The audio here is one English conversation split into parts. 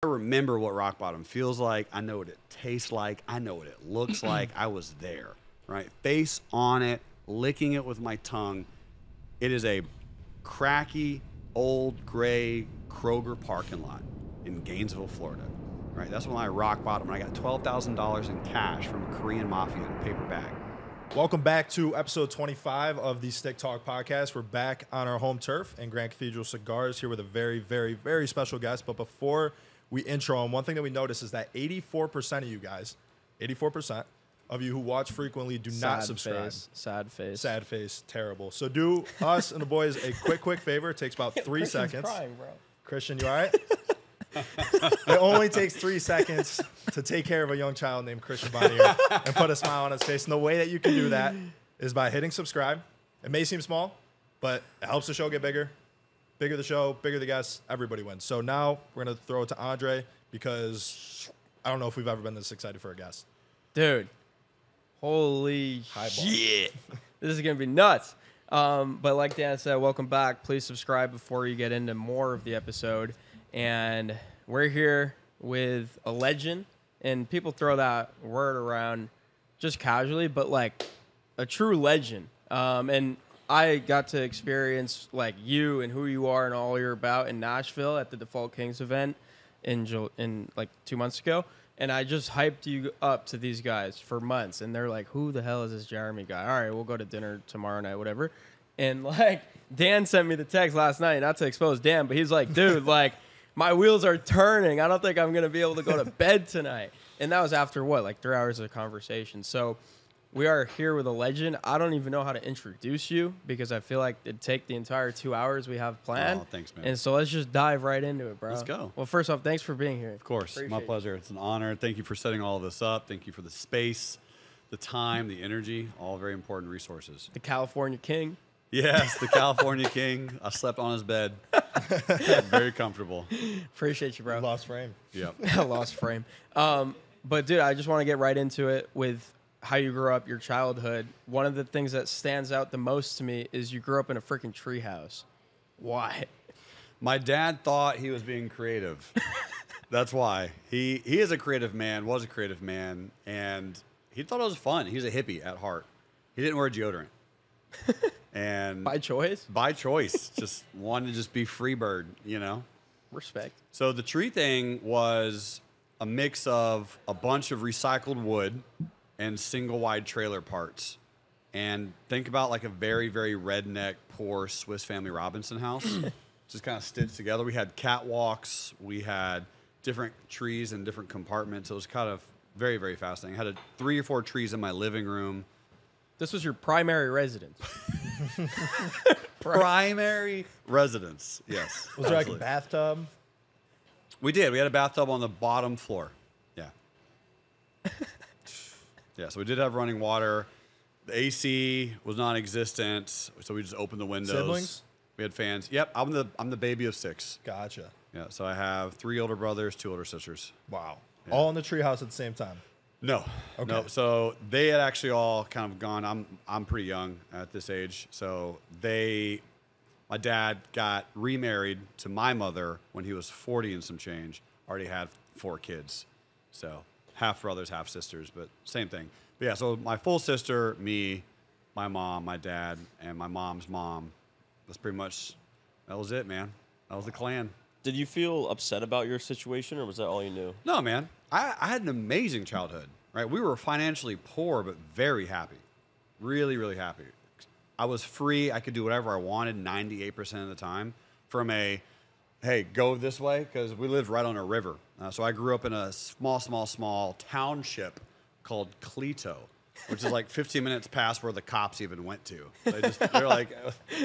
I remember what rock bottom feels like. I know what it tastes like. I know what it looks like. I was there, right? Face on it, licking it with my tongue. It is a cracky, old, gray Kroger parking lot in Gainesville, Florida, right? That's when I rock bottom. I got $12,000 in cash from a Korean mafia in a paper bag. Welcome back to episode 25 of the Stick Talk podcast. We're back on our home turf in Grand Cathedral Cigars here with a very, very, very special guest. But before we intro him, one thing that we noticed is that 84% of you guys, 84% of you who watch frequently do not subscribe. Sad face. Sad face. Terrible. So do us and the boys a quick favor. It takes about 3 seconds. Crying, bro. Christian, you all right? It only takes 3 seconds to take care of a young child named Christian Bonnier and put a smile on his face. And the way that you can do that is by hitting subscribe. It may seem small, but it helps the show get bigger. Bigger the show, bigger the guests, everybody wins. So now we're going to throw it to Andre because I don't know if we've ever been this excited for a guest. Dude, holy Highball. shit. This is going to be nuts. But like Dan said, welcome back. Please subscribe before you get into more of the episode. And we're here with a legend. And people throw that word around just casually, but like a true legend. And I got to experience like you and who you are and all you're about in Nashville at the Default Kings event in like 2 months ago. And I just hyped you up to these guys for months. And they're like, who the hell is this Jerremy guy? All right, we'll go to dinner tomorrow night, whatever. And like Dan sent me the text last night, not to expose Dan, but he's like, dude, like my wheels are turning. I don't think I'm going to be able to go to bed tonight. And that was after what, like 3 hours of conversation. So we are here with a legend. I don't even know how to introduce you because I feel like it'd take the entire 2 hours we have planned. Oh, thanks, man. And so let's just dive right into it, bro. Let's go. Well, first off, thanks for being here. Of course. Appreciate My it. pleasure. It's an honor. Thank you for setting all of this up. Thank you for the space, the time, the energy, all very important resources. The California King. Yes, the California King. I slept on his bed. Very comfortable. Appreciate you, bro. Lost frame. Yep. Lost frame. But, dude, I just want to get right into it with how you grew up, your childhood. One of the things that stands out the most to me is you grew up in a freaking treehouse. Why? My dad thought he was being creative. That's why. He is a creative man, was a creative man, and he thought it was fun. He's a hippie at heart. He didn't wear deodorant. And By choice? by choice. Just wanted to just be free bird, you know? Respect. So the tree thing was a mix of a bunch of recycled wood and single wide trailer parts. And think about like a very, very redneck, poor Swiss Family Robinson house. Just kind of stitched together. We had catwalks. We had different trees in different compartments. It was kind of very, very fascinating. I had 3 or 4 trees in my living room. This was your primary residence. Primary residence, yes. Was there like a absolutely. bathtub? We did. We had a bathtub on the bottom floor. Yeah. Yeah, so we did have running water. The AC was non-existent, so we just opened the windows. Siblings? We had fans. Yep, I'm the baby of 6. Gotcha. Yeah, so I have 3 older brothers, 2 older sisters. Wow. Yeah. All in the treehouse at the same time. No. Okay. No. So they had actually all kind of gone. I'm pretty young at this age. So my dad got remarried to my mother when he was 40 and some change. Already had 4 kids. So half brothers, half sisters, but same thing. But yeah, so my full sister, me, my mom, my dad, and my mom's mom. That was it, man. That was the clan. Did you feel upset about your situation, or was that all you knew? No, man. I had an amazing childhood, right? We were financially poor, but very happy. Really, really happy. I was free. I could do whatever I wanted 98% of the time. From hey, go this way, because we lived right on a river. So I grew up in a small township called Cleto, which is like 15 minutes past where the cops even went to. They're like,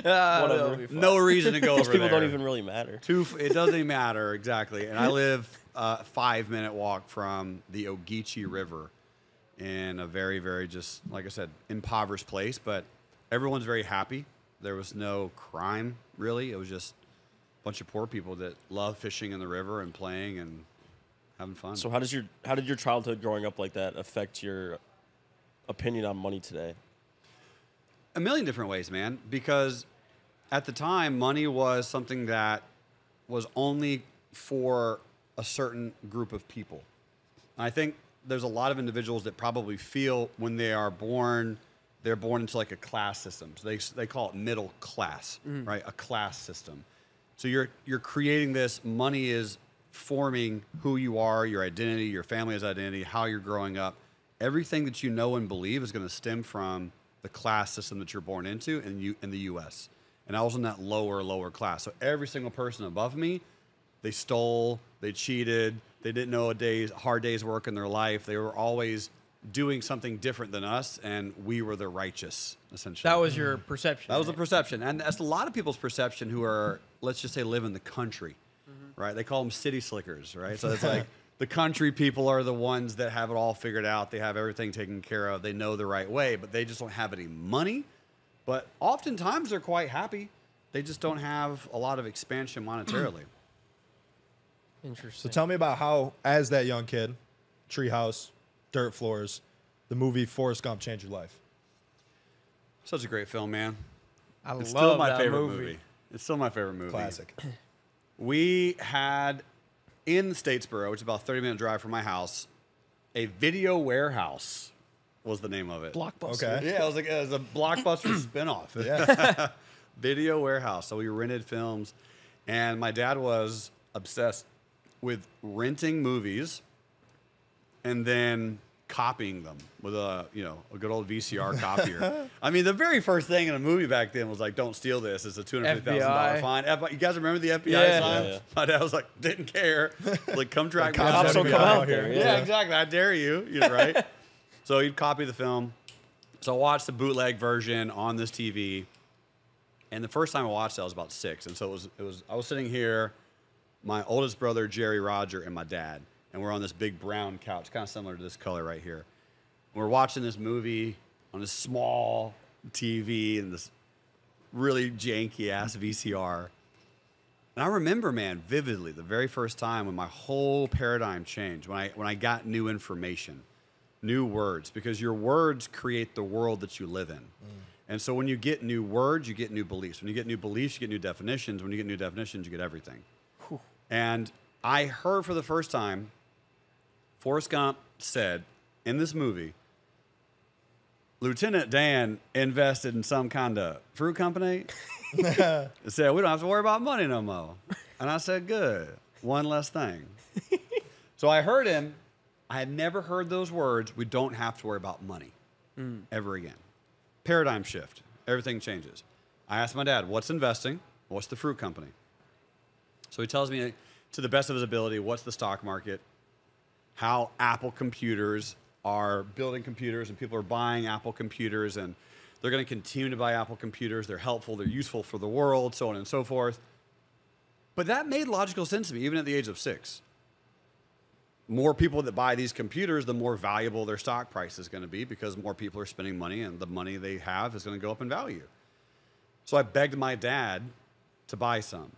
Whatever. no reason to go Those over people there. don't even really matter. It doesn't even matter, exactly. And I live a 5-minute walk from the Ogeechee River in a very, very just, like I said, impoverished place. But everyone's very happy. There was no crime, really. It was just a bunch of poor people that love fishing in the river and playing and having fun. So how did your childhood growing up like that affect your opinion on money today? A million different ways, man, because at the time, money was something that was only for a certain group of people. And I think there's a lot of individuals that probably feel when they are born, they're born into like a class system. So they call it middle class, right? A class system. So you're creating this. Money is forming who you are, your identity, your family's identity, how you're growing up. Everything that you know and believe is going to stem from the class system that you're born into in the U.S. And I was in that lower class. So every single person above me, they stole, they cheated, they didn't know a hard day's work in their life. They were always doing something different than us, and we were the righteous, essentially. That was your perception. That was the perception. And that's a lot of people's perception who are, let's just say, live in the country, right? They call them city slickers, right? So it's like the country people are the ones that have it all figured out. They have everything taken care of. They know the right way, but they just don't have any money. But oftentimes they're quite happy. They just don't have a lot of expansion monetarily. Interesting. So tell me about how, as that young kid, treehouse, dirt floors, the movie Forrest Gump changed your life. Such a great film, man. I It's love still my that favorite movie. It's still my favorite movie. Classic. We had in Statesboro, which is about a 30-minute drive from my house, a video warehouse was the name of it. Blockbuster. Okay. Yeah, it was a Blockbuster spinoff. Yeah. Video warehouse. So we rented films, and my dad was obsessed with renting movies and then copying them with a good old VCR copier. I mean, the very first thing in a movie back then was like, "Don't steal this." It's a $250,000 fine. You guys remember the FBI sign? Yeah. My dad was like, didn't care. Like, come track me Cops down. will come out there. here. Yeah, exactly. I dare you. Right? So he'd copy the film. So I watched the bootleg version on this TV. And the first time I watched it, I was about 6. And so I was sitting here, my oldest brother, Jerry Roger, and my dad. And we're on this big brown couch, kind of similar to this color right here. And we're watching this movie on this small TV and this really janky-ass VCR. And I remember, man, vividly, the very first time when my whole paradigm changed, when I got new information, new words, because your words create the world that you live in. And so when you get new words, you get new beliefs. When you get new beliefs, you get new definitions. When you get new definitions, you get everything. Whew. And I heard for the first time, Forrest Gump said in this movie, Lieutenant Dan invested in some kind of fruit company. It said, we don't have to worry about money no more. And I said, good. One less thing. So I heard him. I had never heard those words. We don't have to worry about money ever again. Paradigm shift. Everything changes. I asked my dad, what's investing? What's the fruit company? So he tells me, to the best of his ability, what's the stock market, how Apple computers are building computers and people are buying Apple computers and they're going to continue to buy Apple computers. They're helpful. They're useful for the world, so on and so forth. But that made logical sense to me, even at the age of 6. More people that buy these computers, the more valuable their stock price is going to be because more people are spending money and the money they have is going to go up in value. So I begged my dad to buy some.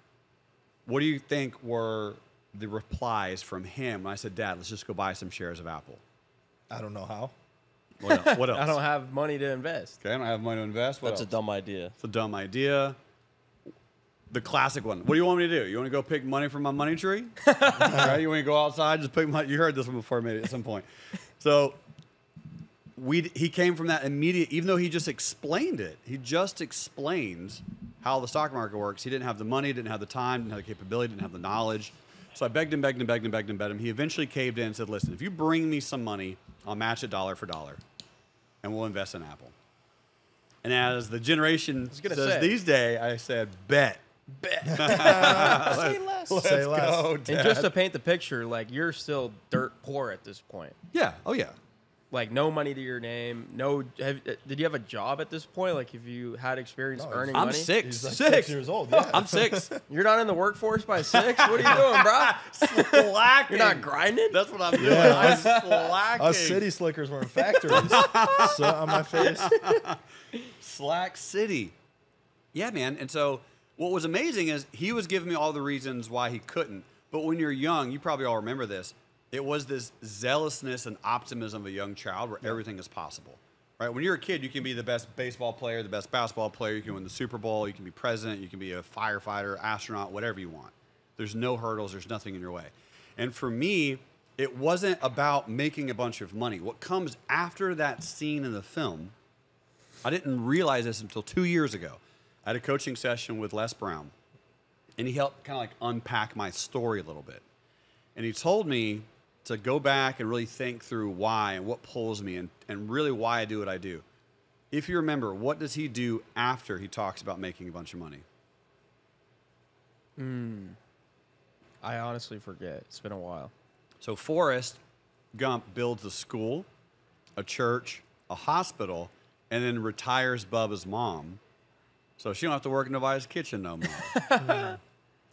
What do you think were the replies from him when I said, Dad, let's just go buy some shares of Apple? I don't know how. What else? I don't have money to invest. Okay, I don't have money to invest. What That's else? a dumb idea. It's a dumb idea. The classic one. What do you want me to do? You want to go pick money from my money tree? Right? You want to go outside, just pick money? You heard this one before, maybe at some point. So he came from that immediate, even though he just explained it. He just explained how the stock market works. He didn't have the money, didn't have the time, didn't have the capability, didn't have the knowledge. So I begged him. He eventually caved in and said, listen, if you bring me some money, I'll match it dollar for dollar, and we'll invest in Apple. And as the generation says these days, I said, bet. Say less. Say less. Go, And Dad. just to paint the picture, like, you're still dirt poor at this point. Yeah. Oh, yeah. Like, no money to your name. Did you have a job at this point? Like, if you had experience earning I'm money? 6. He's like 6 years old. Yeah. I'm 6. You're not in the workforce by 6? What are you doing, bro? Slacking. You're not grinding? That's what I'm doing. Yeah, I'm slacking. Us city slickers were in factories. Sweat on my face. Slack City. Yeah, man. And so what was amazing is he was giving me all the reasons why he couldn't. But when you're young, you probably all remember this. It was this zealousness and optimism of a young child where everything is possible. Right? When you're a kid, you can be the best baseball player, the best basketball player. You can win the Super Bowl. You can be president. You can be a firefighter, astronaut, whatever you want. There's no hurdles. There's nothing in your way. And for me, it wasn't about making a bunch of money. What comes after that scene in the film, I didn't realize this until 2 years ago. I had a coaching session with Les Brown, and he helped kind of like unpack my story a little bit. And he told me to go back and really think through why and what pulls me and really why I do what I do. If you remember, what does he do after he talks about making a bunch of money? I honestly forget. It's been a while. So Forrest Gump builds a school, a church, a hospital, and then retires Bubba's mom. So she don't have to work in nobody's kitchen no more.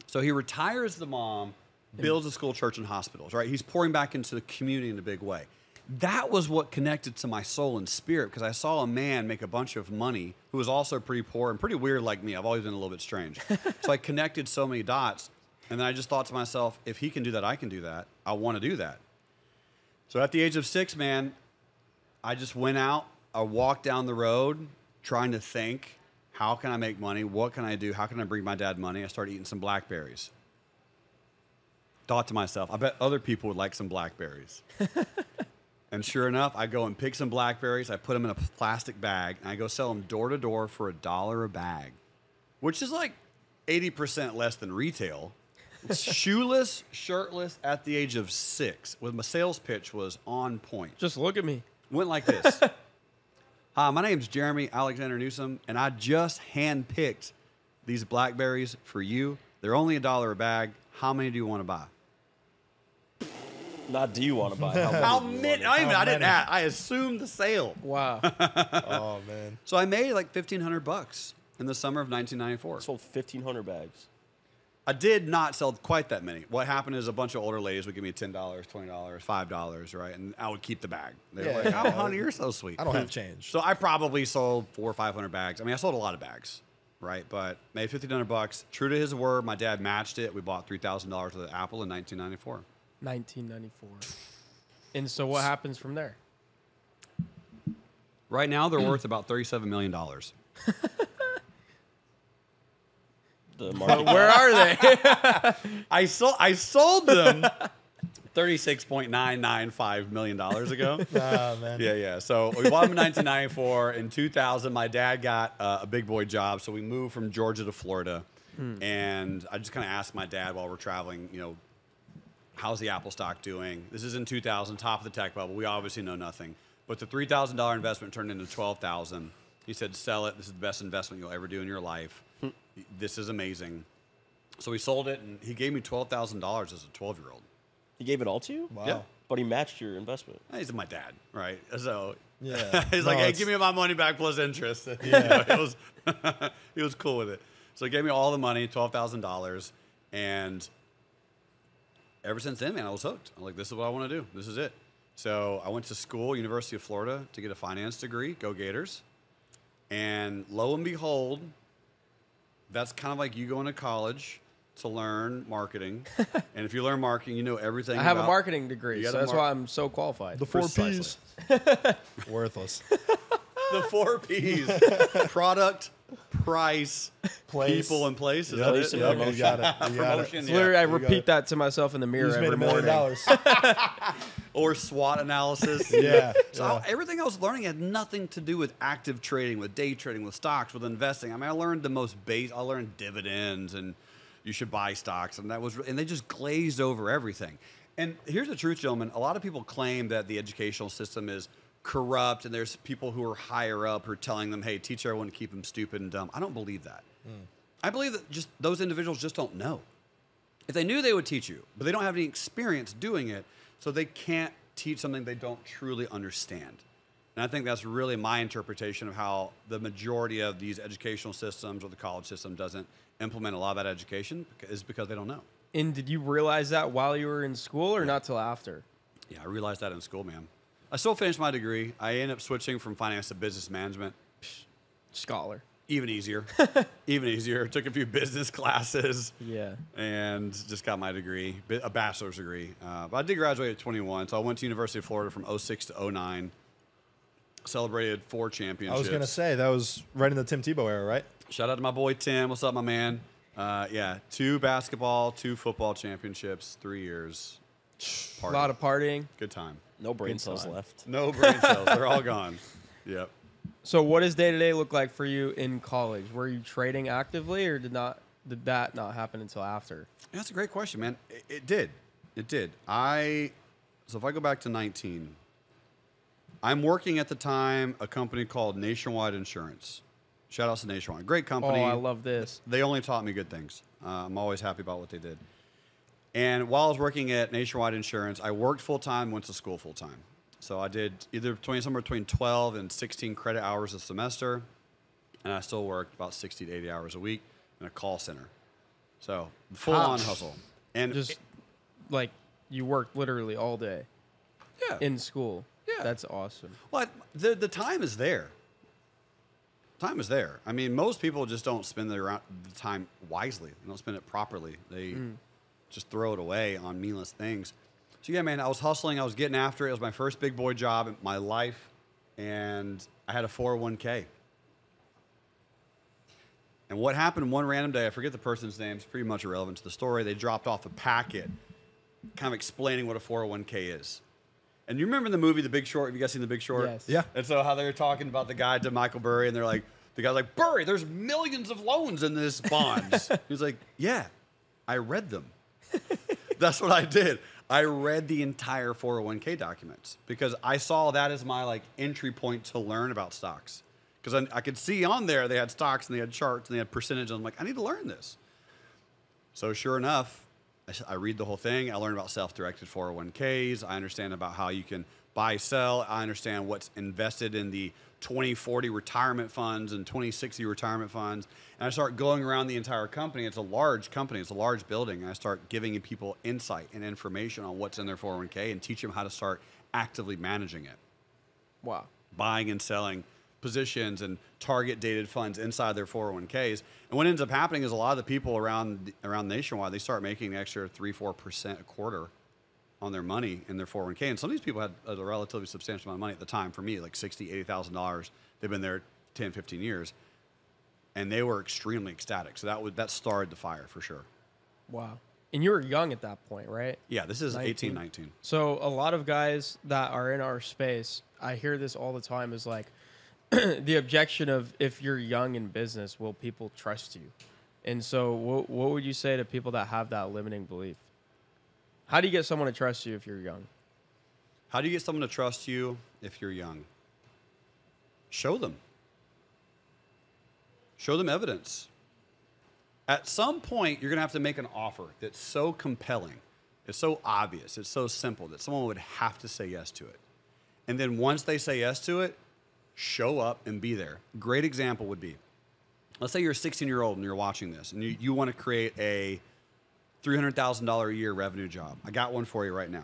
So he retires the mom, builds a school, church, and hospitals, right? He's pouring back into the community in a big way. That was what connected to my soul and spirit, because I saw a man make a bunch of money who was also pretty poor and pretty weird like me. I've always been a little bit strange. So I connected so many dots, and then I just thought to myself, if he can do that, I can do that. I want to do that. So at the age of 6, man, I just went out. I walked down the road trying to think, how can I make money? What can I do? How can I bring my dad money? I started eating some blackberries. Thought to myself, I bet other people would like some blackberries. And sure enough, I go and pick some blackberries. I put them in a plastic bag, and I go sell them door to door for $1 a bag, which is like 80% less than retail. Shoeless, shirtless at the age of 6. With my sales pitch was on point. Just look at me. Went like this. Hi, my name's Jerremy Alexander Newsome, and I just handpicked these blackberries for you. They're only $1 a bag. How many do you want to buy? Not do you want to buy? How many? I didn't ask. I assumed the sale. Wow. Oh, man. So I made like $1,500 in the summer of 1994. Sold 1,500 bags. I did not sell quite that many. What happened is a bunch of older ladies would give me $10, $20, $5, right? And I would keep the bag. They were like, oh, honey, you're so sweet. I don't have change. So I probably sold 400 or 500 bags. I mean, I sold a lot of bags, right? But made $1,500. True to his word, my dad matched it. We bought $3,000 worth of Apple in 1994. 1994. And so what happens from there? Right now, they're worth about $37 million. The But market. where are they? I sold them $36.995 million ago. Ah, man. Yeah. So we bought them in 1994. In 2000, my dad got a big boy job, so we moved from Georgia to Florida. And I just kind of asked my dad while we're traveling, how's the Apple stock doing? This is in 2000, top of the tech bubble. We obviously know nothing. But the $3,000 investment turned into $12,000. He said, sell it. This is the best investment you'll ever do in your life. This is amazing. So we sold it, and he gave me $12,000 as a 12-year-old. He gave it all to you? Wow. Yeah. But he matched your investment. He's my dad, right? So Yeah. he's No, like, hey, it's- give me my money back plus interest. Yeah. He was cool with it. So he gave me all the money, $12,000. And ever since then, man, I was hooked. I'm like, this is what I want to do. This is it. So I went to school, University of Florida, to get a finance degree. Go Gators. And lo and behold, that's kind of like you going to college to learn marketing. And if you learn marketing, you know everything. I have a about- marketing degree, You so got a that's why I'm so qualified. The 4 Precisely. P's. Worthless. The 4 P's. Product, price, Place. people, and place. Is Yep, that Place it? and yep, you got it. You got it. Promotion, It's yeah. literally, I you got repeat it. that to myself in the mirror You just made every $1 million. morning. Or SWOT analysis. Yeah. So Yeah. everything I was learning had nothing to do with active trading, with day trading, with stocks, with investing. I mean, I learned the most base. I learned dividends, and you should buy stocks, and and they just glazed over everything. And here's the truth, gentlemen. A lot of people claim that the educational system is corrupt, and there's people who are higher up who are telling them, hey, teach everyone to keep them stupid and dumb. I don't believe that. I believe that just those individuals just don't know. If they knew, they would teach you, but they don't have any experience doing it, so they can't teach something they don't truly understand. And I think that's really my interpretation of how the majority of these educational systems or the college system doesn't implement a lot of that education, is because they don't know. And did you realize that while you were in school or not till after? Yeah, I realized that in school, man. I still finished my degree. I ended up switching from finance to business management. Scholar. Even easier. Even easier. Took a few business classes. Yeah. And just got my degree, a bachelor's degree. But I did graduate at 21, so I went to University of Florida from 06 to 09. Celebrated 4 championships. I was going to say, that was right in the Tim Tebow era, right? Shout out to my boy Tim. What's up, my man? 2 basketball, 2 football championships, 3 years. A lot of partying. Good time. No brain Good cells time. left. No brain cells. They're all gone. Yep. So what does day-to-day look like for you in college? Were you trading actively, or did that not happen until after? Yeah, that's a great question, man. It did. It did. So if I go back to 19, I'm working at the time a company called Nationwide Insurance. Shout out to Nationwide. Great company. Oh, I love this. They only taught me good things. I'm always happy about what they did. And while I was working at Nationwide Insurance, I worked full-time, went to school full-time. So I did somewhere between 12 and 16 credit hours a semester, and I still worked about 60 to 80 hours a week in a call center. So full-on hustle. And Just like you worked literally all day yeah, in school. Yeah. That's awesome. well, the time is there. Time is there. I mean, most people just don't spend the time wisely. They don't spend it properly. They just throw it away on meaningless things. So yeah, man, I was hustling. I was getting after it. It was my first big boy job in my life, and I had a 401k. And what happened one random day, I forget the person's name, it's pretty much irrelevant to the story. They dropped off a packet kind of explaining what a 401k is. And you remember the movie The Big Short? Have you guys seen The Big Short? Yes. Yeah. And so how they were talking about the guy to Michael Burry, and they're like, the guy's like, Burry, there's millions of loans in this bonds. He's like, yeah, I read them. That's what I did. I read the entire 401k documents because I saw that as my like entry point to learn about stocks. Because I could see on there they had stocks and they had charts and they had percentages. I'm like, I need to learn this. So sure enough, I read the whole thing. I learned about self-directed 401ks. I understand about how you can buy, sell. I understand what's invested in the 2040 retirement funds and 2060 retirement funds. And I start going around the entire company. It's a large company. It's a large building. And I start giving people insight and information on what's in their 401k and teach them how to start actively managing it. Wow. Buying and selling positions and target dated funds inside their 401ks. And what ends up happening is a lot of the people around Nationwide, they start making an extra 3-4% a quarter on their money in their 401k. And some of these people had a relatively substantial amount of money at the time. For me, like $60,000, $80,000. They've been there 10, 15 years. And they were extremely ecstatic. So that started the fire for sure. Wow. And you were young at that point, right? Yeah, this is 19. 18, 19. So a lot of guys that are in our space, I hear this all the time, is like the objection of, if you're young in business, will people trust you? And so what would you say to people that have that limiting belief? How do you get someone to trust you if you're young? How do you get someone to trust you if you're young? Show them. Show them evidence. At some point, you're going to have to make an offer that's so compelling, it's so obvious, it's so simple that someone would have to say yes to it. And then once they say yes to it, show up and be there. Great example would be, let's say you're a 16-year-old and you're watching this, and you want to create a $300,000 a year revenue job. I got one for you right now.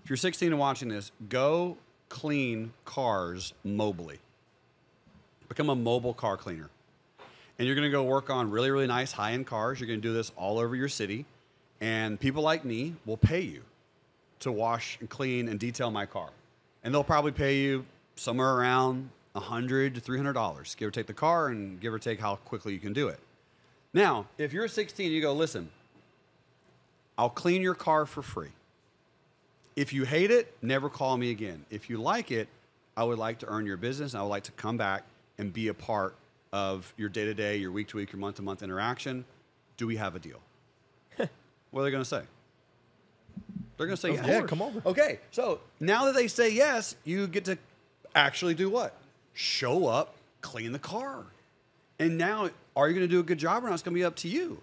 If you're 16 and watching this, go clean cars mobily. Become a mobile car cleaner. And you're going to go work on really, really nice high-end cars. You're going to do this all over your city. And people like me will pay you to wash and clean and detail my car. And they'll probably pay you somewhere around $100 to $300, give or take the car and give or take how quickly you can do it. Now, if you're 16, you go, listen, I'll clean your car for free. If you hate it, never call me again. If you like it, I would like to earn your business. I would like to come back and be a part of your day-to-day, your week-to-week, your month-to-month interaction. Do we have a deal? What are they going to say? They're going to say yes. Yeah, come over. Okay, so now that they say yes, you get to actually do what? Show up, clean the car. And now, are you going to do a good job or not? It's going to be up to you.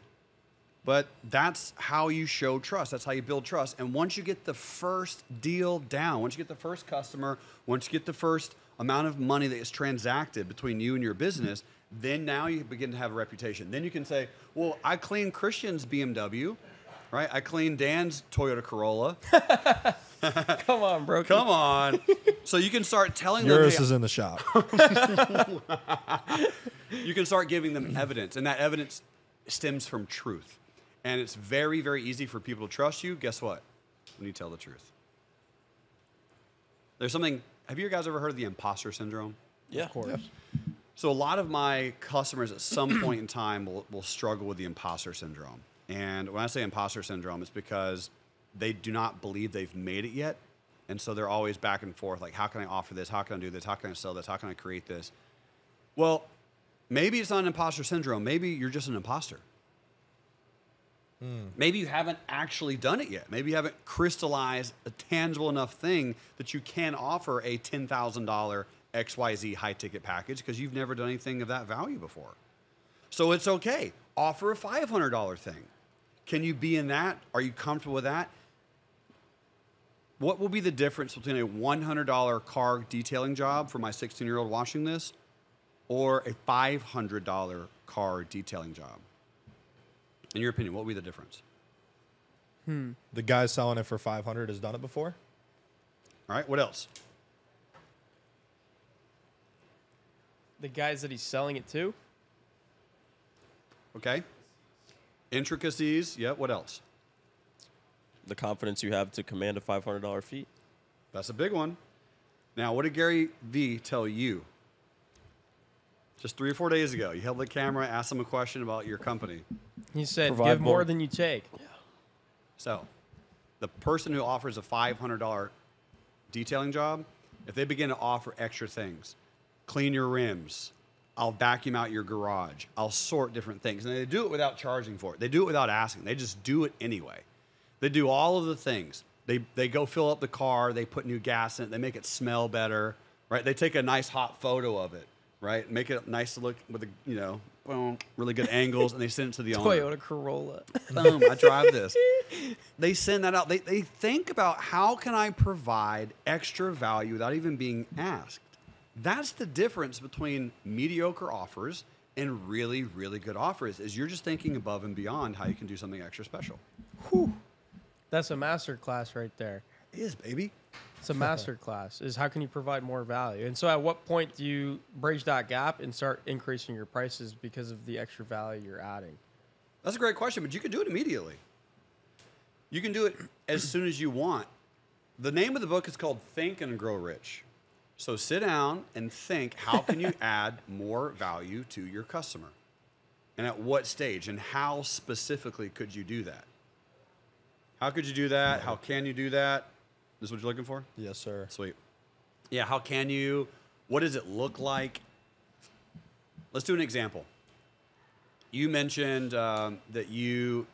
But that's how you show trust. That's how you build trust. And once you get the first deal down, once you get the first customer, once you get the first amount of money that is transacted between you and your business, then now you begin to have a reputation. Then you can say, well, I clean Christian's BMW, right? I clean Dan's Toyota Corolla. Come on, bro. Come on. So you can start telling Yours them. is in the shop. You can start giving them evidence, and that evidence stems from truth. And it's very, very easy for people to trust you. Guess what? When you tell the truth. There's something, have you guys ever heard of the imposter syndrome? Yeah. Of course. Yeah. So a lot of my customers at some point in time will struggle with the imposter syndrome. And when I say imposter syndrome, it's because they do not believe they've made it yet. And so they're always back and forth, like, how can I offer this? How can I do this? How can I sell this? How can I create this? Well, maybe it's not an imposter syndrome. Maybe you're just an imposter. Maybe you haven't actually done it yet. Maybe you haven't crystallized a tangible enough thing that you can offer a $10,000 XYZ high ticket package because you've never done anything of that value before. So it's okay. Offer a $500 thing. Can you be in that? Are you comfortable with that? What will be the difference between a $100 car detailing job for my 16-year-old watching this or a $500 car detailing job? In your opinion, what will be the difference? The guy selling it for 500 has done it before. All right, what else? The guys that he's selling it to? Okay. Intricacies, yeah, what else? The confidence you have to command a $500 fee. That's a big one. Now, what did Gary V tell you? Just 3 or 4 days ago, you held the camera, asked him a question about your company. He said, Provide give more more. than you take. So, the person who offers a $500 detailing job, if they begin to offer extra things, clean your rims, I'll vacuum out your garage, I'll sort different things, and they do it without charging for it. They do it without asking. They just do it anyway. They do all of the things. They go fill up the car, they put new gas in it, they make it smell better, right? They take a nice hot photo of it, right? Make it nice to look with a, boom, really good angles, and they send it to the owner. Toyota Corolla. Boom, I drive this. They send that out. They think about how can I provide extra value without even being asked. That's the difference between mediocre offers and really, really good offers is you're just thinking above and beyond how you can do something extra special. Whew. That's a master class right there. It is, baby. It's a master class is how can you provide more value? And so at what point do you bridge that gap and start increasing your prices because of the extra value you're adding? That's a great question, but you can do it immediately. You can do it as soon as you want. The name of the book is called Think and Grow Rich. So sit down and think, how can you add more value to your customer? And at what stage? And how specifically could you do that? How could you do that? How can you do that? This is what you're looking for? Yes, sir. Sweet. Yeah, how can you? What does it look like? Let's do an example. You mentioned that you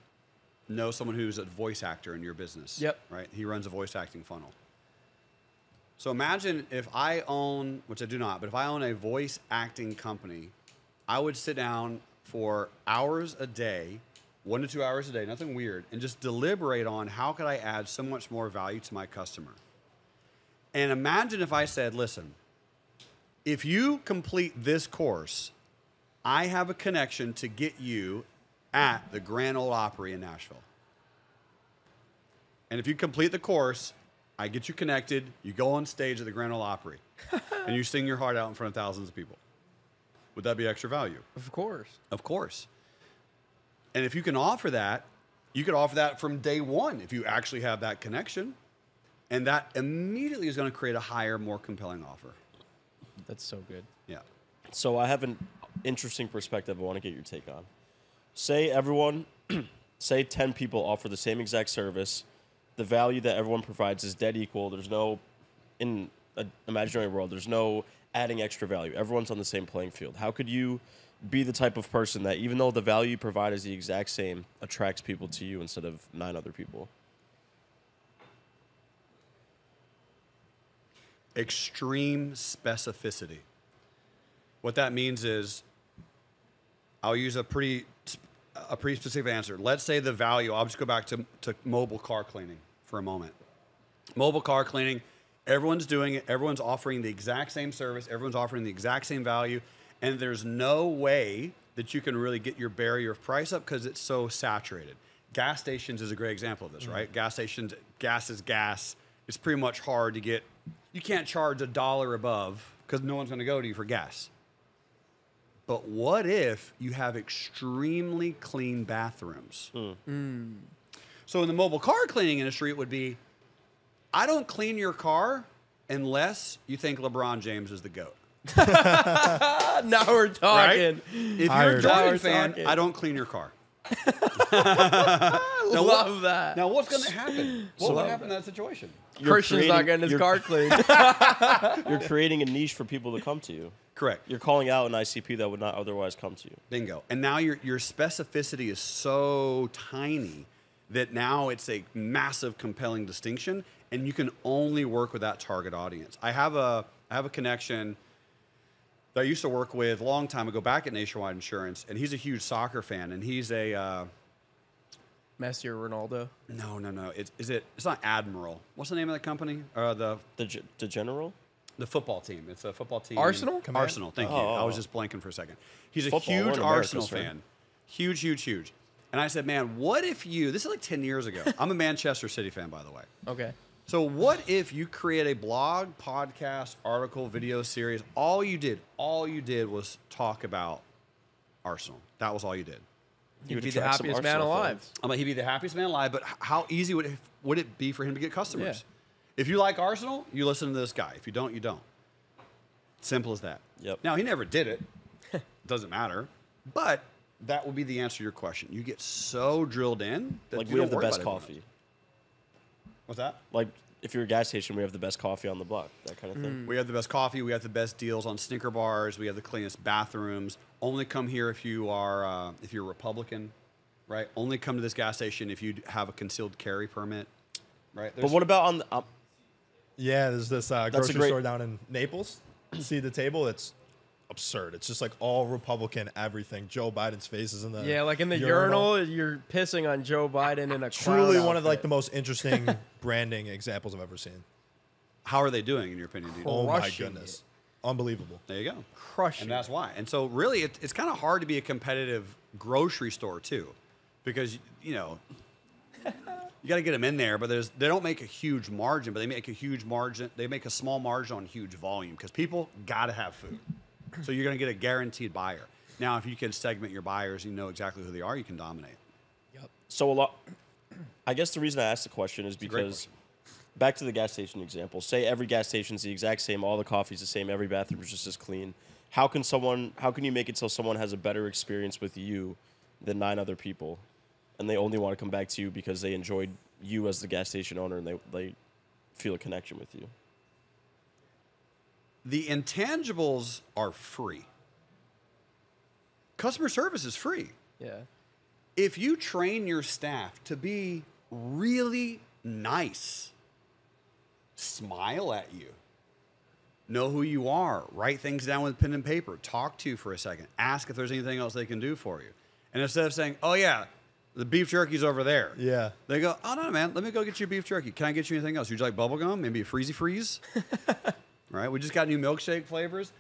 know someone who's a voice actor in your business. Yep. Right? He runs a voice acting funnel. So imagine if I own, which I do not, but if I own a voice acting company, I would sit down for hours a day, 1 to 2 hours a day, nothing weird, and just deliberate on how could I add so much more value to my customer. And imagine if I said, listen, if you complete this course, I have a connection to get you at the Grand Ole Opry in Nashville. And if you complete the course, I get you connected, you go on stage at the Grand Ole Opry, and you sing your heart out in front of thousands of people. Would that be extra value? Of course. Of course. And if you can offer that, you could offer that from day one if you actually have that connection. And that immediately is going to create a higher, more compelling offer. That's so good. Yeah. So I have an interesting perspective I want to get your take on. Say 10 people offer the same exact service. The value that everyone provides is dead equal. There's no, in an imaginary world, there's no adding extra value. Everyone's on the same playing field. How could you be the type of person that, even though the value you provide is the exact same, attracts people to you instead of 9 other people? Extreme specificity. What that means is, I'll use a pretty specific answer. Let's say the value, I'll just go back to mobile car cleaning for a moment. Mobile car cleaning, everyone's doing it. Everyone's offering the exact same service. Everyone's offering the exact same value. And there's no way that you can really get your barrier of price up because it's so saturated. Gas stations is a great example of this, right? Gas stations, gas is gas. It's pretty much hard to get. You can't charge $1 above because no one's going to go to you for gas. But what if you have extremely clean bathrooms? So in the mobile car cleaning industry, it would be, I don't clean your car unless you think LeBron James is the GOAT. Now we're talking. Right? If you're a Hired. Jordan Now we're fan, talking. I don't clean your car. I love that. Now, what's going to happen? What So- would happen in that situation? Christian's not getting his you're- car cleaned. You're creating a niche for people to come to you. Correct. You're calling out an ICP that would not otherwise come to you. Bingo. And now your specificity is so tiny that now it's a massive, compelling distinction, and you can only work with that target audience. I have a connection that I used to work with a long time ago back at Nationwide Insurance, and he's a huge soccer fan, and he's a Messi or Ronaldo. no. It's not Admiral. What's the name of the company? The general? The football team. It's a football team. Arsenal? Command? Arsenal. Thank you. Oh. I was just blanking for a second. He's a Football, we're huge in America, Arsenal sir. fan. Huge. And I said, man, what if you, this is like 10 years ago. I'm a Manchester City fan, by the way. Okay. So what if you create a blog, podcast, article, video series? All you did was talk about Arsenal. That was all you did. He'd would be the attract some happiest man Arsenal alive. fans. I mean, he'd be the happiest man alive, but how easy would it be for him to get customers? If you like Arsenal, you listen to this guy. If you don't, you don't. Simple as that. Yep. Now, he never did it. Doesn't matter. But that will be the answer to your question. You get so drilled in that Like, you we don't have the worry best about everyone coffee. else. What's that? Like, if you're a gas station, we have the best coffee on the block. That kind of thing. We have the best coffee. We have the best deals on Snicker bars. We have the cleanest bathrooms. Only come here if you're a Republican, right? Only come to this gas station if you have a concealed carry permit, right? But what about on the... Yeah, there's this grocery great- store down in Naples. See the table? It's absurd. It's just like all Republican everything. Joe Biden's face is in the Yeah, like in the urinal, you're pissing on Joe Biden in a Truly clown one of like the outfit. most interesting branding examples I've ever seen. How are they doing, in your opinion? Dude? Oh my Crushing goodness, unbelievable. There you go. crushing. And that's why. And so really, it's kind of hard to be a competitive grocery store too, because you got to get them in there. But they don't make a huge margin, but they make a huge margin. They make a small margin on huge volume because people got to have food. So you're going to get a guaranteed buyer. Now, if you can segment your buyers, you know exactly who they are, you can dominate. So a lot... I guess the reason I asked the question is great because... Back to the gas station example. Say every gas station's the exact same, all the coffee's the same, every bathroom's just as clean. How can you make it so someone has a better experience with you than 9 other people, and they only want to come back to you because they enjoyed you as the gas station owner and they feel a connection with you? The intangibles are free. Customer service is free. Yeah. If you train your staff to be really nice, smile at you, know who you are, write things down with pen and paper, talk to you for a second, ask if there's anything else they can do for you. And instead of saying, oh yeah, the beef jerky's over there. Yeah. They go, oh no, man, let me go get you beef jerky. Can I get you anything else? Would you like bubble gum? Maybe a freezy freeze? Right? We just got new milkshake flavors.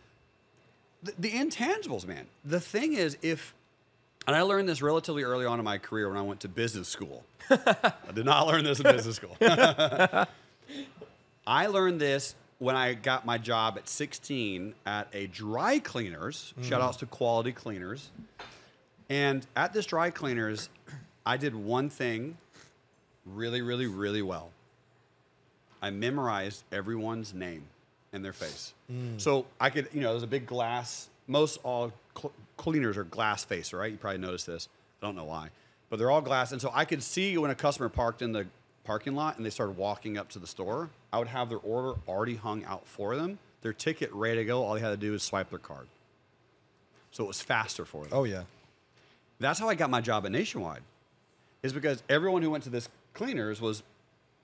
The intangibles, man. The thing is, and I learned this relatively early on in my career when I went to business school. I did not learn this in business school. I learned this when I got my job at 16 at a dry cleaners. Shout outs to Quality Cleaners. And at this dry cleaners, I did one thing really, really, really well. I memorized everyone's name and their face. So I could, there's a big glass. Most all cleaners are glass face, right? You probably noticed this. I don't know why. But they're all glass. And so I could see when a customer parked in the parking lot and they started walking up to the store, I would have their order already hung out for them, their ticket ready to go. All they had to do was swipe their card. So it was faster for them. Oh yeah. That's how I got my job at Nationwide, is because everyone who went to this cleaners was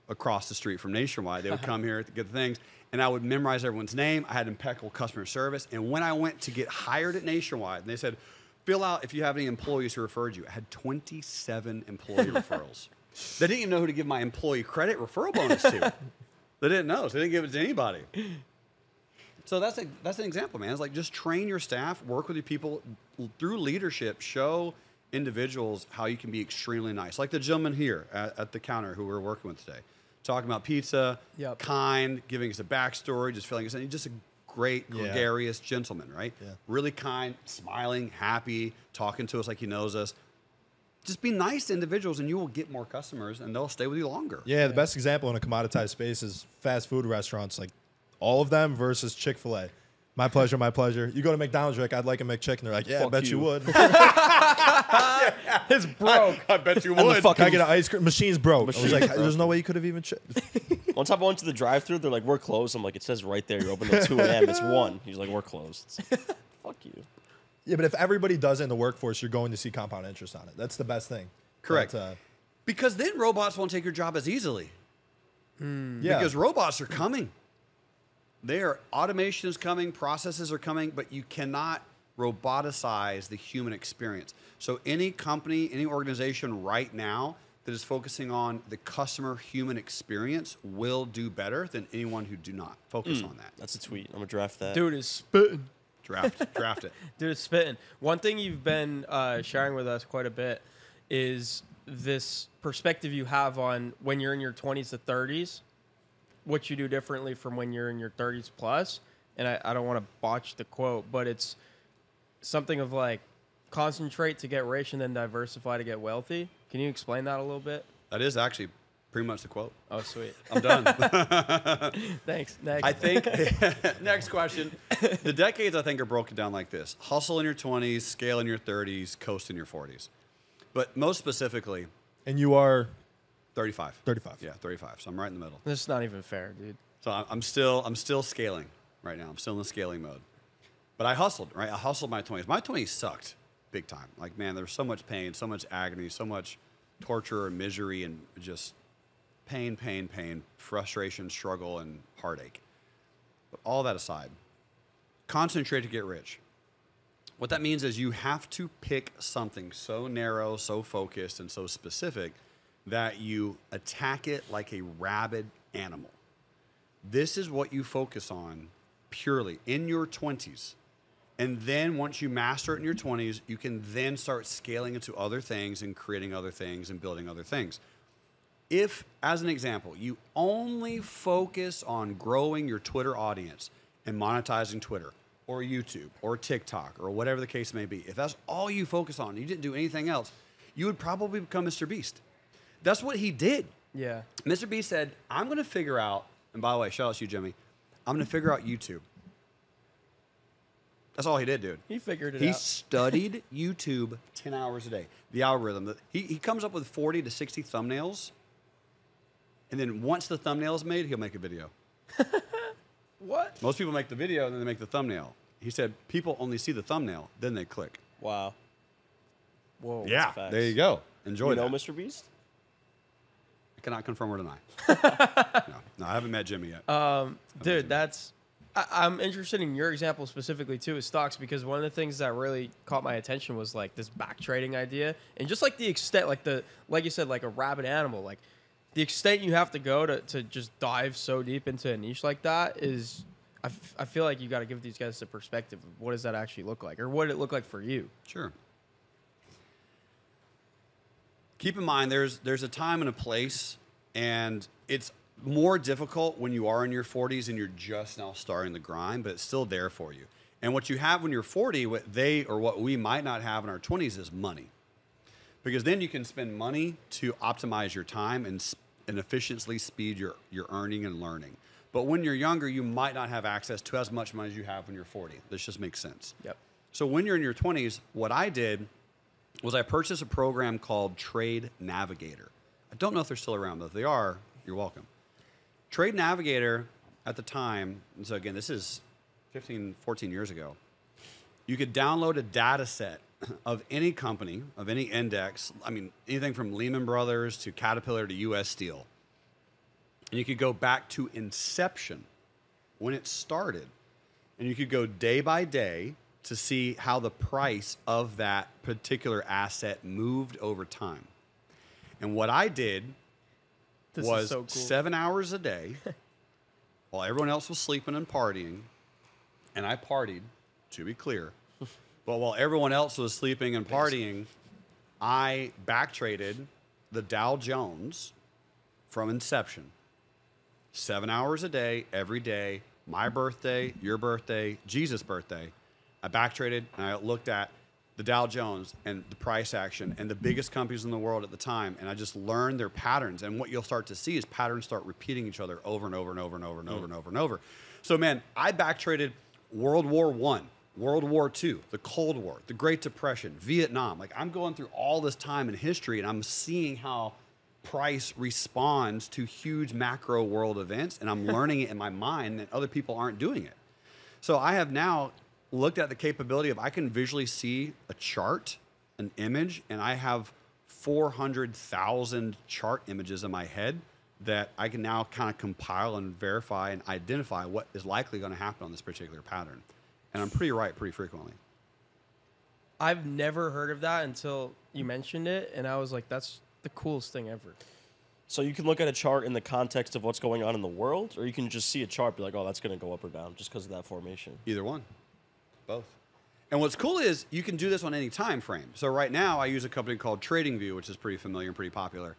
across the street from Nationwide. They would come here to get the things, and I would memorize everyone's name. I had impeccable customer service. And when I went to get hired at Nationwide, and they said, fill out if you have any employees who referred you, I had 27 employee referrals. They didn't even know who to give my employee credit referral bonus to. They didn't know, so they didn't give it to anybody. So that's an example, man. It's like just train your staff, work with your people through leadership, show individuals how you can be extremely nice. Like the gentleman here at the counter who we're working with today, talking about pizza, kind, giving us a backstory, just feeling us. He's just a great, gregarious gentleman, right? Yeah. Really kind, smiling, happy, talking to us like he knows us. Just be nice to individuals and you will get more customers and they'll stay with you longer. Yeah, the best example in a commoditized space is fast food restaurants, like all of them versus Chick-fil-A. My pleasure, my pleasure. You go to McDonald's, you're like, I'd like a McChicken. They're like, yeah, I Fuck bet you you. would. It's broke. I bet you And the would. fucking Can I get an ice cream? Machine's broke. I was Machine's like, broke. there's no way you could have even. One time I went to the drive-thru, they're like, we're closed. I'm like, it says right there, you're open till 2 a.m. It's 1. He's like, we're closed. Fuck you. Yeah, but if everybody does it in the workforce, you're going to see compound interest on it. That's the best thing. Correct. But, Because then robots won't take your job as easily. yeah. Because robots are coming. Automation is coming, processes are coming, but you cannot roboticize the human experience. So any company, any organization right now that is focusing on the customer human experience will do better than anyone who do not focus on that. That's a tweet. I'm going to draft that. Dude is spitting. Draft it. Dude is spitting. One thing you've been sharing with us quite a bit is this perspective you have on when you're in your 20s to 30s, what you do differently from when you're in your 30s plus. And I don't want to botch the quote, but it's something of like, concentrate to get rich and then diversify to get wealthy. Can you explain that a little bit? That is actually pretty much the quote. Oh, sweet. I'm done. Thanks. Next. I think, next question. The decades, I think, are broken down like this. Hustle in your 20s, scale in your 30s, coast in your 40s. But most specifically, And you are 35. 35. Yeah, 35. So I'm right in the middle. This is not even fair, dude. So I'm still scaling right now. I'm still in the scaling mode. But I hustled, right? I hustled my 20s. My 20s sucked big time. Like, man, there was so much pain, so much agony, so much torture and misery and just pain, frustration, struggle, and heartache. But all that aside, concentrate to get rich. What that means is you have to pick something so narrow, so focused, and so specific that you attack it like a rabid animal. This is what you focus on purely in your 20s. And then once you master it in your 20s, you can then start scaling into other things and creating other things and building other things. If, as an example, you only focus on growing your Twitter audience and monetizing Twitter or YouTube or TikTok or whatever the case may be, if that's all you focus on, you didn't do anything else, you would probably become Mr. Beast. That's what he did. Yeah. Mr. Beast said, I'm going to figure out, and by the way, shout out to you, Jimmy, I'm going to figure out YouTube. That's all he did, dude. He figured it He out. studied YouTube 10 hours a day. The algorithm. He comes up with 40 to 60 thumbnails. And then once the thumbnail is made, he'll make a video. What? Most people make the video and then they make the thumbnail. He said people only see the thumbnail, then they click. Wow. Whoa. Yeah, facts. there you go. Enjoy You know that. Mr. Beast? I cannot confirm or deny. No, I haven't met Jimmy yet. Dude, I'm interested in your example specifically too with stocks, because one of the things that really caught my attention was like this back trading idea, and just like the extent, like you said, like a rabid animal, like the extent you have to go to just dive so deep into a niche like that is, I feel like you got to give these guys the perspective of what does that actually look like, or what did it look like for you? Sure. Keep in mind, there's a time and a place, and it's more difficult when you are in your 40s and you're just now starting the grind, but it's still there for you. And what you have when you're 40, what we might not have in our 20s is money. Because then you can spend money to optimize your time and efficiently speed your earning and learning. But when you're younger, you might not have access to as much money as you have when you're 40. This just makes sense. Yep. So when you're in your 20s, what I did was I purchased a program called Trade Navigator. I don't know if they're still around, but if they are, you're welcome. Trade Navigator at the time, and so again, this is 15, 14 years ago, you could download a data set of any company, of any index, I mean, anything from Lehman Brothers to Caterpillar to U.S. Steel. And you could go back to inception, when it started, and you could go day by day to see how the price of that particular asset moved over time. And what I did This was is so cool. 7 hours a day while everyone else was sleeping and partying. And I partied, to be clear. But while everyone else was sleeping and partying, I back traded the Dow Jones from inception. 7 hours a day, every day, my birthday, your birthday, Jesus' birthday. I back traded and I looked at the Dow Jones and the price action and the biggest companies in the world at the time, and I just learned their patterns. And what you'll start to see is patterns start repeating each other over and over and over and over and over and over and over. So, man, I back traded World War I, World War II, the Cold War, the Great Depression, Vietnam. Like, I'm going through all this time in history, and I'm seeing how price responds to huge macro world events, and I'm learning it in my mind, and other people aren't doing it. So I have now looked at the capability of I can visually see a chart, an image, and I have 400,000 chart images in my head that I can now kind of compile and verify and identify what is likely going to happen on this particular pattern. And I'm pretty right pretty frequently. I've never heard of that until you mentioned it, and I was like, that's the coolest thing ever. So you can look at a chart in the context of what's going on in the world, or you can just see a chart, be like, oh, that's going to go up or down just because of that formation. Either one. Both. And what's cool is you can do this on any time frame. So right now I use a company called TradingView, which is pretty familiar and pretty popular.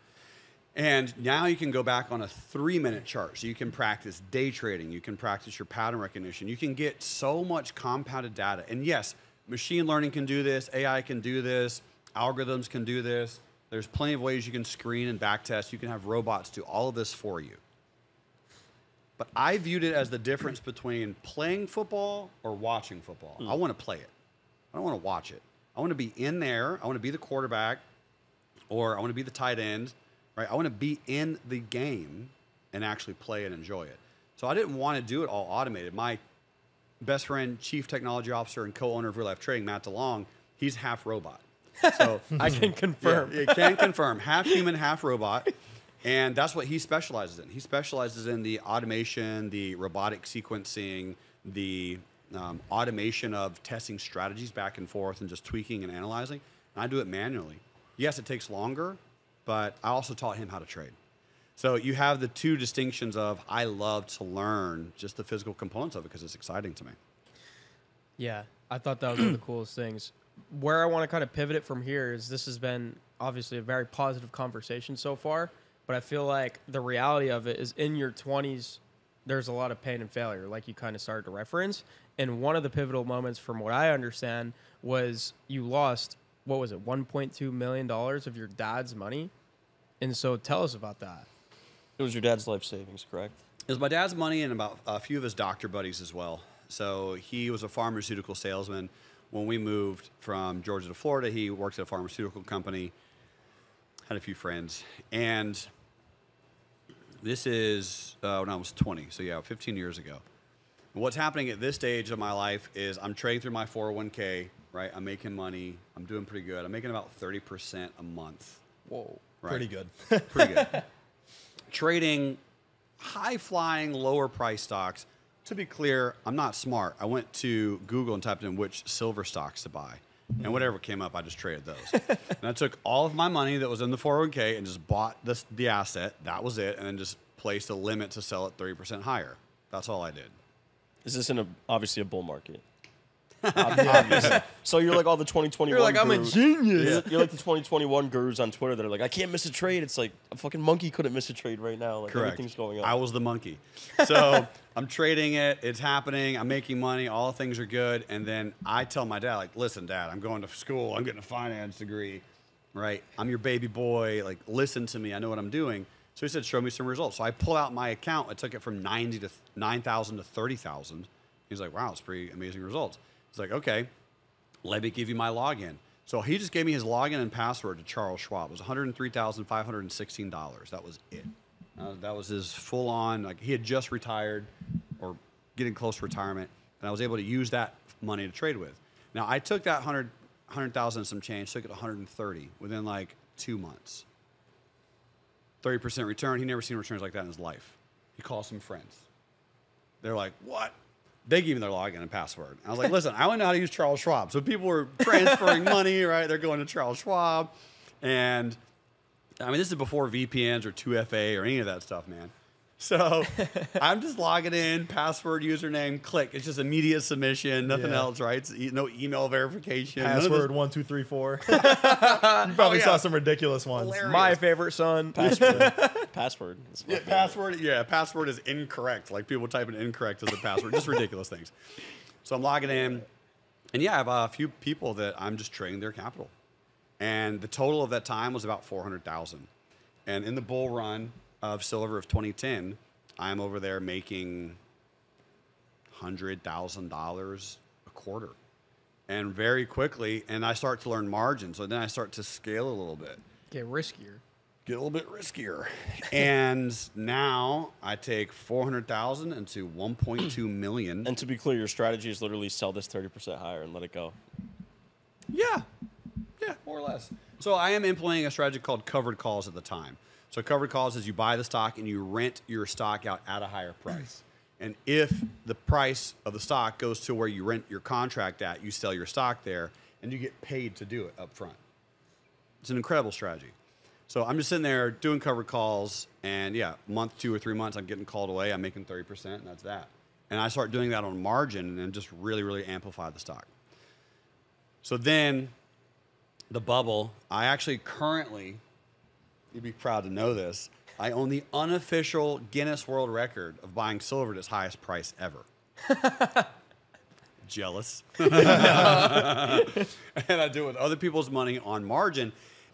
And now you can go back on a 3-minute chart. So you can practice day trading. You can practice your pattern recognition. You can get so much compounded data. And yes, machine learning can do this. AI can do this. Algorithms can do this. There's plenty of ways you can screen and backtest. You can have robots do all of this for you. But I viewed it as the difference between playing football or watching football. I want to play it. I don't want to watch it. I want to be in there. I want to be the quarterback, or I want to be the tight end, right? I want to be in the game and actually play and enjoy it. So I didn't want to do it all automated. My best friend, chief technology officer and co-owner of Real Life Trading, Matt DeLong, he's half robot. So I can confirm. Yeah, can confirm. Half human, half robot. And that's what he specializes in. He specializes in the automation, the robotic sequencing, the automation of testing strategies back and forth and just tweaking and analyzing. And I do it manually. Yes, it takes longer, but I also taught him how to trade. So you have the two distinctions of I love to learn just the physical components of it because it's exciting to me. Yeah, I thought that was one of the coolest things. Where I want to kind of pivot it from here is this has been obviously a very positive conversation so far, but I feel like the reality of it is in your 20s, there's a lot of pain and failure, like you kind of started to reference. And one of the pivotal moments, from what I understand, was you lost, what was it, $1.2 million of your dad's money? And so tell us about that. It was your dad's life savings, correct? It was my dad's money and about a few of his doctor buddies as well. So he was a pharmaceutical salesman. When we moved from Georgia to Florida, he worked at a pharmaceutical company, had a few friends. And this is when I was 20, so yeah, 15 years ago. And what's happening at this stage of my life is I'm trading through my 401k, right? I'm making money. I'm doing pretty good. I'm making about 30% a month. Whoa. Right? Pretty good. Pretty good. Trading high-flying, lower-price stocks. To be clear, I'm not smart. I went to Google and typed in which silver stocks to buy. And whatever came up, I just traded those. And I took all of my money that was in the 401k and just bought the asset. That was it. And then just placed a limit to sell it 30% higher. That's all I did. Is this in obviously a bull market? Obviously. So you're like all the 2021 You're like, I'm a gurus. genius. You're like the 2021 gurus on Twitter that are like, I can't miss a trade. It's like a fucking monkey couldn't miss a trade right now. Like Correct. everything's going on. I was the monkey. So I'm trading it. It's happening. I'm making money. All things are good. And then I tell my dad, like, listen, Dad, I'm going to school. I'm getting a finance degree, right? I'm your baby boy. Like, listen to me. I know what I'm doing. So he said, show me some results. So I pull out my account. I took it from 9,000 to 30,000. He's like, wow, it's pretty amazing results. He's like, okay, let me give you my login. So he just gave me his login and password to Charles Schwab. It was $103,516. That was it. That was his full-on, like he had just retired or getting close to retirement, and I was able to use that money to trade with. Now, I took that 100,000 and some change, took it to 130 within like 2 months. 30% return. He never seen returns like that in his life. He calls some friends. They're like, what? They gave me their login and password. I was like, listen, I only know how to use Charles Schwab. So people were transferring money, right? They're going to Charles Schwab. And I mean, this is before VPNs or 2FA or any of that stuff, man. So I'm just logging in, password, username, click. It's just immediate submission, nothing else, right? It's no email verification. Password 1234. You probably saw some ridiculous ones. Hilarious. My favorite son. Password. Password. That's my favorite. Password is incorrect. Like people type in incorrect as a password. Just ridiculous things. So I'm logging in. And yeah, I have a few people that I'm just trading their capital. And the total of that time was about 400,000. And in the bull run of silver of 2010, I'm over there making $100,000 a quarter. And very quickly, and I start to learn margin. So then I start to scale a little bit. Get riskier. Get a little bit riskier. And now I take 400,000 into 1.2 million. And to be clear, your strategy is literally sell this 30% higher and let it go. Yeah, more or less. So I am implementing a strategy called covered calls at the time. So covered calls is you buy the stock and you rent your stock out at a higher price. And if the price of the stock goes to where you rent your contract at, you sell your stock there and you get paid to do it up front. It's an incredible strategy. So I'm just sitting there doing covered calls, and yeah, a month, 2 or 3 months, I'm getting called away. I'm making 30%, and that's that. And I start doing that on margin and then just really, really amplify the stock. So then the bubble, I actually currently, you'd be proud to know this, I own the unofficial Guinness World Record of buying silver at its highest price ever. Jealous. And I do it with other people's money on margin.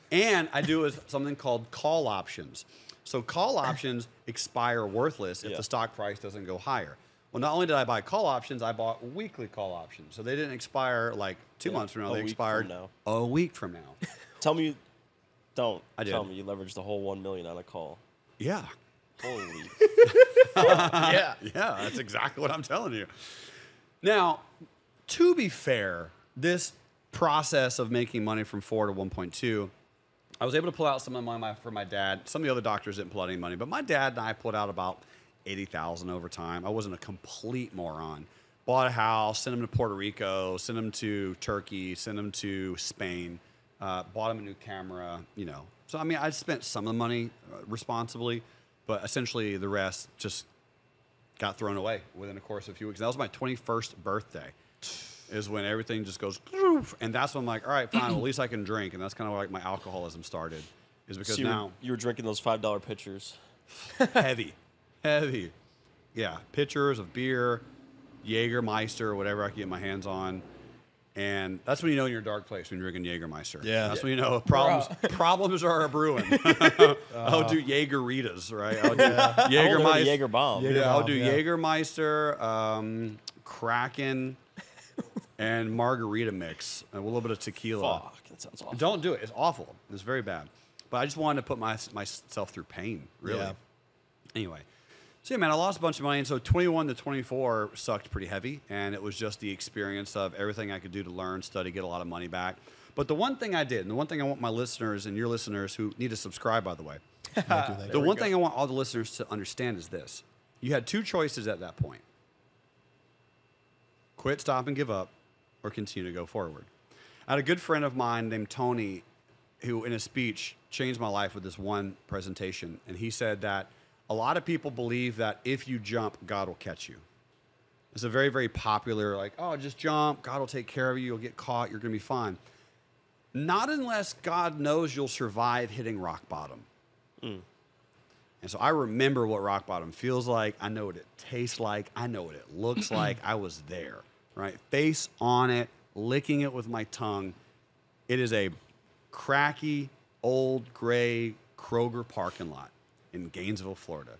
And I do it with something called call options. So call options expire worthless if the stock price doesn't go higher. Well, not only did I buy call options, I bought weekly call options. So they didn't expire like 2 months from now. They expired a week from now. Tell me, tell did. me you leveraged the whole 1 million on a call. Yeah. Holy. Yeah, that's exactly what I'm telling you. Now, to be fair, this process of making money from 4 to 1.2, I was able to pull out some of my money for my dad. Some of the other doctors didn't pull out any money, but my dad and I pulled out about $80,000 over time. I wasn't a complete moron. Bought a house, sent him to Puerto Rico, sent him to Turkey, sent him to Spain, bought him a new camera, you know. So, I mean, I spent some of the money responsibly, but essentially the rest just got thrown away within the course of a few weeks. That was my 21st birthday. Is when everything just goes, and that's when I'm like, all right, fine, well, at least I can drink, and that's kind of like my alcoholism started, is because So now you were drinking those $5 pitchers. heavy, yeah, pitchers of beer, Jägermeister, whatever I can get my hands on, and that's when you know you're in your dark place when you're drinking Jägermeister. Yeah. That's when you know problems are brewing. I'll do Jägeritas, right? I'll do Jägermeister, Jaeger bomb. yeah, I'll do Jägermeister, Kraken. And margarita mix, and a little bit of tequila. Fuck, that sounds awful. Don't do it. It's awful. It's very bad. But I just wanted to put myself through pain, really. Yeah. Anyway. So, yeah, man, I lost a bunch of money. And so 21 to 24 sucked pretty heavy. And it was just the experience of everything I could do to learn, study, get a lot of money back. But the one thing I did, and the one thing I want my listeners and your listeners who need to subscribe, by the way, the one thing I want all the listeners to understand is this. You had two choices at that point. Quit, stop, and give up, or continue to go forward. I had a good friend of mine named Tony who, in a speech, changed my life with this one presentation. And he said that a lot of people believe that if you jump, God will catch you. It's a very, very popular, like, oh, just jump. God will take care of you. You'll get caught. You're going to be fine. Not unless God knows you'll survive hitting rock bottom. And so I remember what rock bottom feels like. I know what it tastes like. I know what it looks like. I was there, right? Face on it, licking it with my tongue. It is a cracky, old, gray Kroger parking lot in Gainesville, Florida,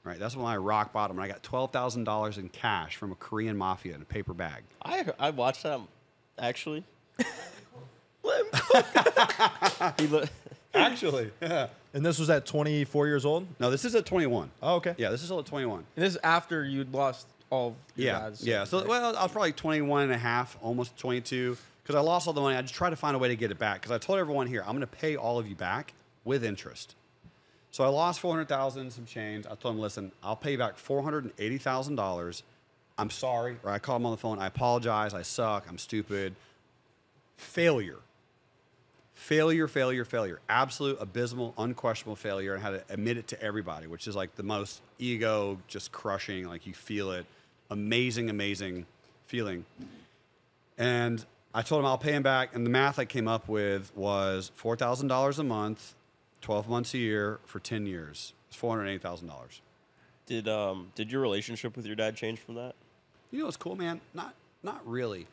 right? That's when I rock bottom. And I got $12,000 in cash from a Korean mafia in a paper bag. I watched that, actually. Actually, yeah. And this was at 24 years old? No, this is at 21. Oh, okay. Yeah, this is still at 21. And this is after you'd lost all of your dad's. Yeah. So, well, I was probably 21 and a half, almost 22, because I lost all the money. I just tried to find a way to get it back, because I told everyone here, I'm going to pay all of you back with interest. So I lost $400,000, some change. I told them, listen, I'll pay you back $480,000. I'm sorry. Or I called them on the phone. I apologize. I suck. I'm stupid. Failure. Failure. Absolute, abysmal, unquestionable failure. And I had to admit it to everybody, which is like the most ego just crushing. Like you feel it. Amazing feeling. And I told him I'll pay him back. And the math I came up with was $4,000 a month, 12 months a year for 10 years. It's $480,000. Did your relationship with your dad change from that? You know what's cool, man? Not really.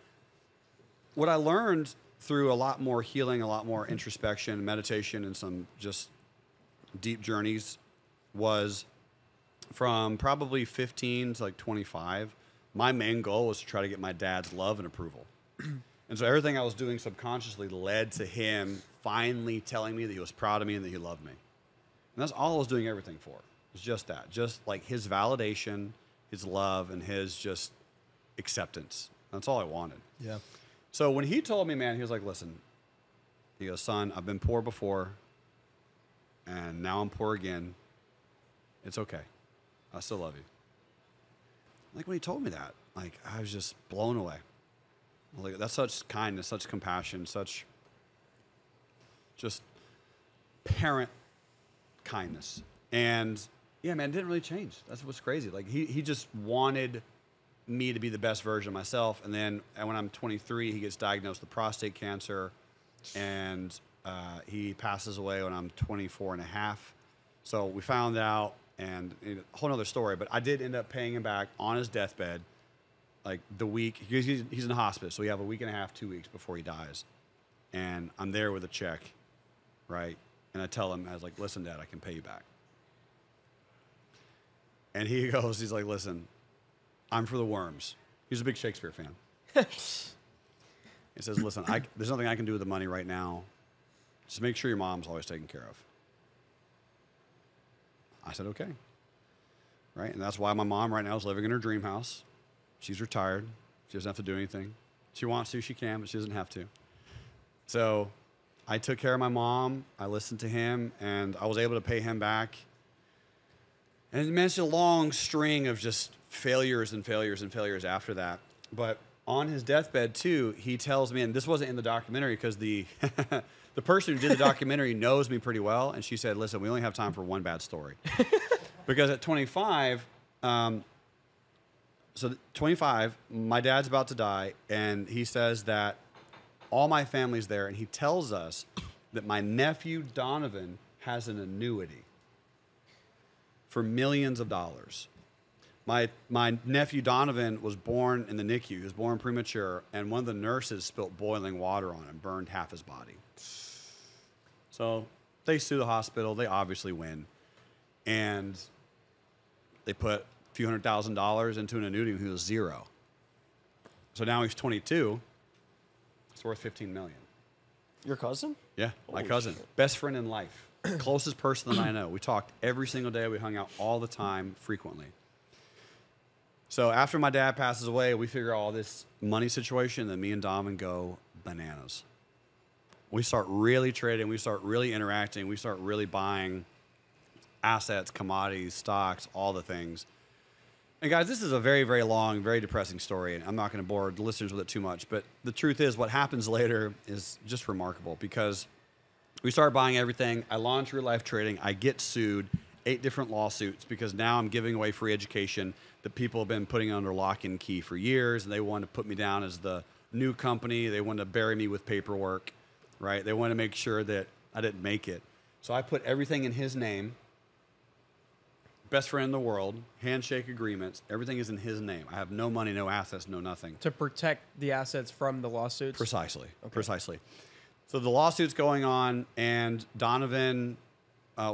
What I learned through a lot more healing, a lot more introspection, meditation, and some just deep journeys was from probably 15 to like 25 my main goal was to try to get my dad's love and approval. And so everything I was doing subconsciously led to him finally telling me that he was proud of me and that he loved me. And that's all I was doing everything for. It's just that. Just like his validation, his love, and his just acceptance. That's all I wanted. Yeah. So when he told me, man, he was like, listen, he goes, son, I've been poor before, and now I'm poor again. It's okay. I still love you. Like, when he told me that, like, I was just blown away. Like, that's such kindness, such compassion, such just parent kindness. And yeah, man, it didn't really change. That's what's crazy. Like, he just wanted me to be the best version of myself. And then when I'm 23, he gets diagnosed with prostate cancer, and he passes away when I'm 24 and a half. So we found out, and a whole other story, but I did end up paying him back on his deathbed, like the week, he's in the hospice, so we have a week and a half, 2 weeks before he dies. And I'm there with a check, right? And I tell him, I was like, listen, Dad, I can pay you back. And he goes, he's like, listen, I'm for the worms. He's a big Shakespeare fan. He says, listen, there's nothing I can do with the money right now. Just make sure your mom's always taken care of. I said, okay. Right? And that's why my mom right now is living in her dream house. She's retired. She doesn't have to do anything. She wants to, she can, but she doesn't have to. So I took care of my mom. I listened to him, and I was able to pay him back. And man, it's a long string of just failures and failures and failures after that. But on his deathbed, too, he tells me, and this wasn't in the documentary because the the person who did the documentary knows me pretty well, and she said, listen, we only have time for one bad story. Because at 25, 25, my dad's about to die, and he says that all my family's there, and he tells us that my nephew Donovan has an annuity for millions of dollars. My nephew Donovan was born in the NICU. He was born premature, and one of the nurses spilt boiling water on him, burned half his body. So they sue the hospital. They obviously win. And they put a few $100,000 into an annuity when he was 0. So now he's 22. It's worth $15 million. Your cousin? Yeah, my Holy cousin. shit. Best friend in life. Closest person that I know. We talked every single day. We hung out all the time, frequently. So after my dad passes away, we figure out all this money situation, and me and Donovan go bananas. We start really trading. We start really interacting. We start really buying assets, commodities, stocks, all the things. And guys, this is a very, very long, very depressing story, and I'm not going to bore the listeners with it too much. But the truth is, what happens later is just remarkable, because we start buying everything. I launch real life trading. I get sued, 8 different lawsuits, because now I'm giving away free education that people have been putting under lock and key for years, and they wanted to put me down as the new company. They wanted to bury me with paperwork, right? They wanted to make sure that I didn't make it. So I put everything in his name. Best friend in the world, handshake agreements, everything is in his name. I have no money, no assets, no nothing. To protect the assets from the lawsuits? Precisely. Okay. Precisely. So the lawsuit's going on, and Donovan,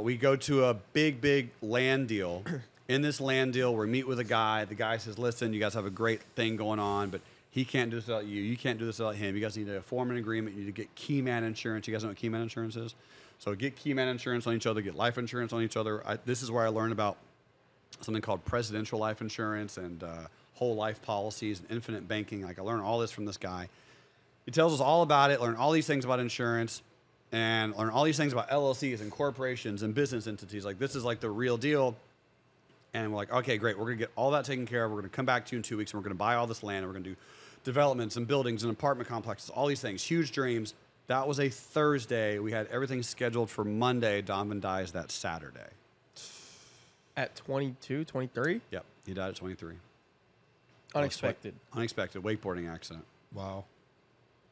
we go to a big, big land deal. In this land deal, we meet with a guy. The guy says, listen, you guys have a great thing going on, but he can't do this without you. You can't do this without him. You guys need to form an agreement. You need to get key man insurance. You guys know what key man insurance is? So get key man insurance on each other, get life insurance on each other. This is where I learned about something called presidential life insurance and whole life policies and infinite banking. Like, I learned all this from this guy. He tells us all about it, learn all these things about insurance, and learn all these things about LLCs and corporations and business entities. Like, this is like the real deal. And we're like, okay, great. We're going to get all that taken care of. We're going to come back to you in 2 weeks, and we're going to buy all this land. And we're going to do developments and buildings and apartment complexes, all these things, huge dreams. That was a Thursday. We had everything scheduled for Monday. Donovan dies that Saturday. At 22, 23? Yep, he died at 23. Unexpected. Unexpected wakeboarding accident. Wow.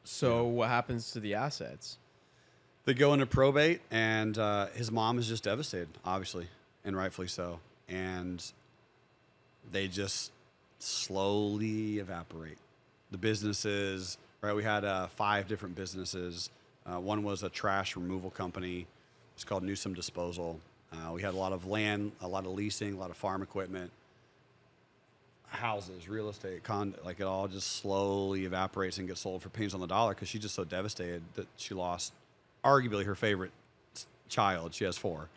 So what happens to the assets? They go into probate, and his mom is just devastated, obviously, and rightfully so. And they just slowly evaporate. The businesses, right? We had 5 different businesses. One was a trash removal company. It's called Newsome Disposal. We had a lot of land, a lot of leasing, a lot of farm equipment. houses, real estate, like it all just slowly evaporates and gets sold for pennies on the dollar because she's just so devastated that she lost arguably her favorite child. She has 4.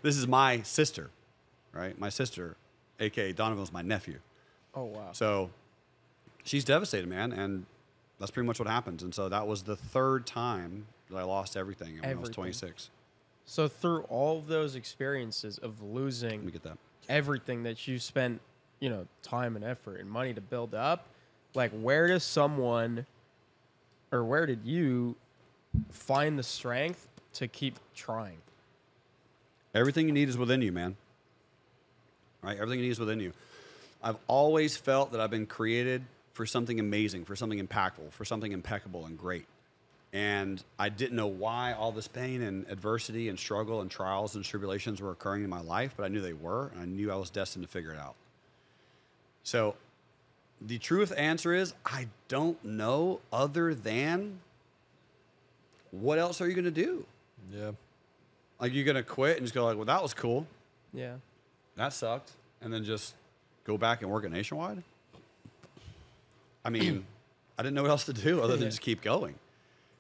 This is my sister, right? My sister, aka Donovan, was my nephew. Oh wow. So she's devastated, man, and that's pretty much what happens. And so that was the 3rd time that I lost everything when I was 26. So through all of those experiences of Let losing me get that. everything that you spent, time and effort and money to build up, like where does someone, or where did you find the strength to keep trying? Everything you need is within you, man. Right? Everything you need is within you. I've always felt that I've been created for something amazing, for something impactful, for something impeccable and great. And I didn't know why all this pain and adversity and struggle and trials and tribulations were occurring in my life, but I knew they were, and I knew I was destined to figure it out. So the truth answer is I don't know, other than what else are you going to do? Yeah. Like, you're going to quit and just go like, well, that was cool. Yeah. That sucked. And then just go back and work at Nationwide? I mean, I didn't know what else to do other than just keep going.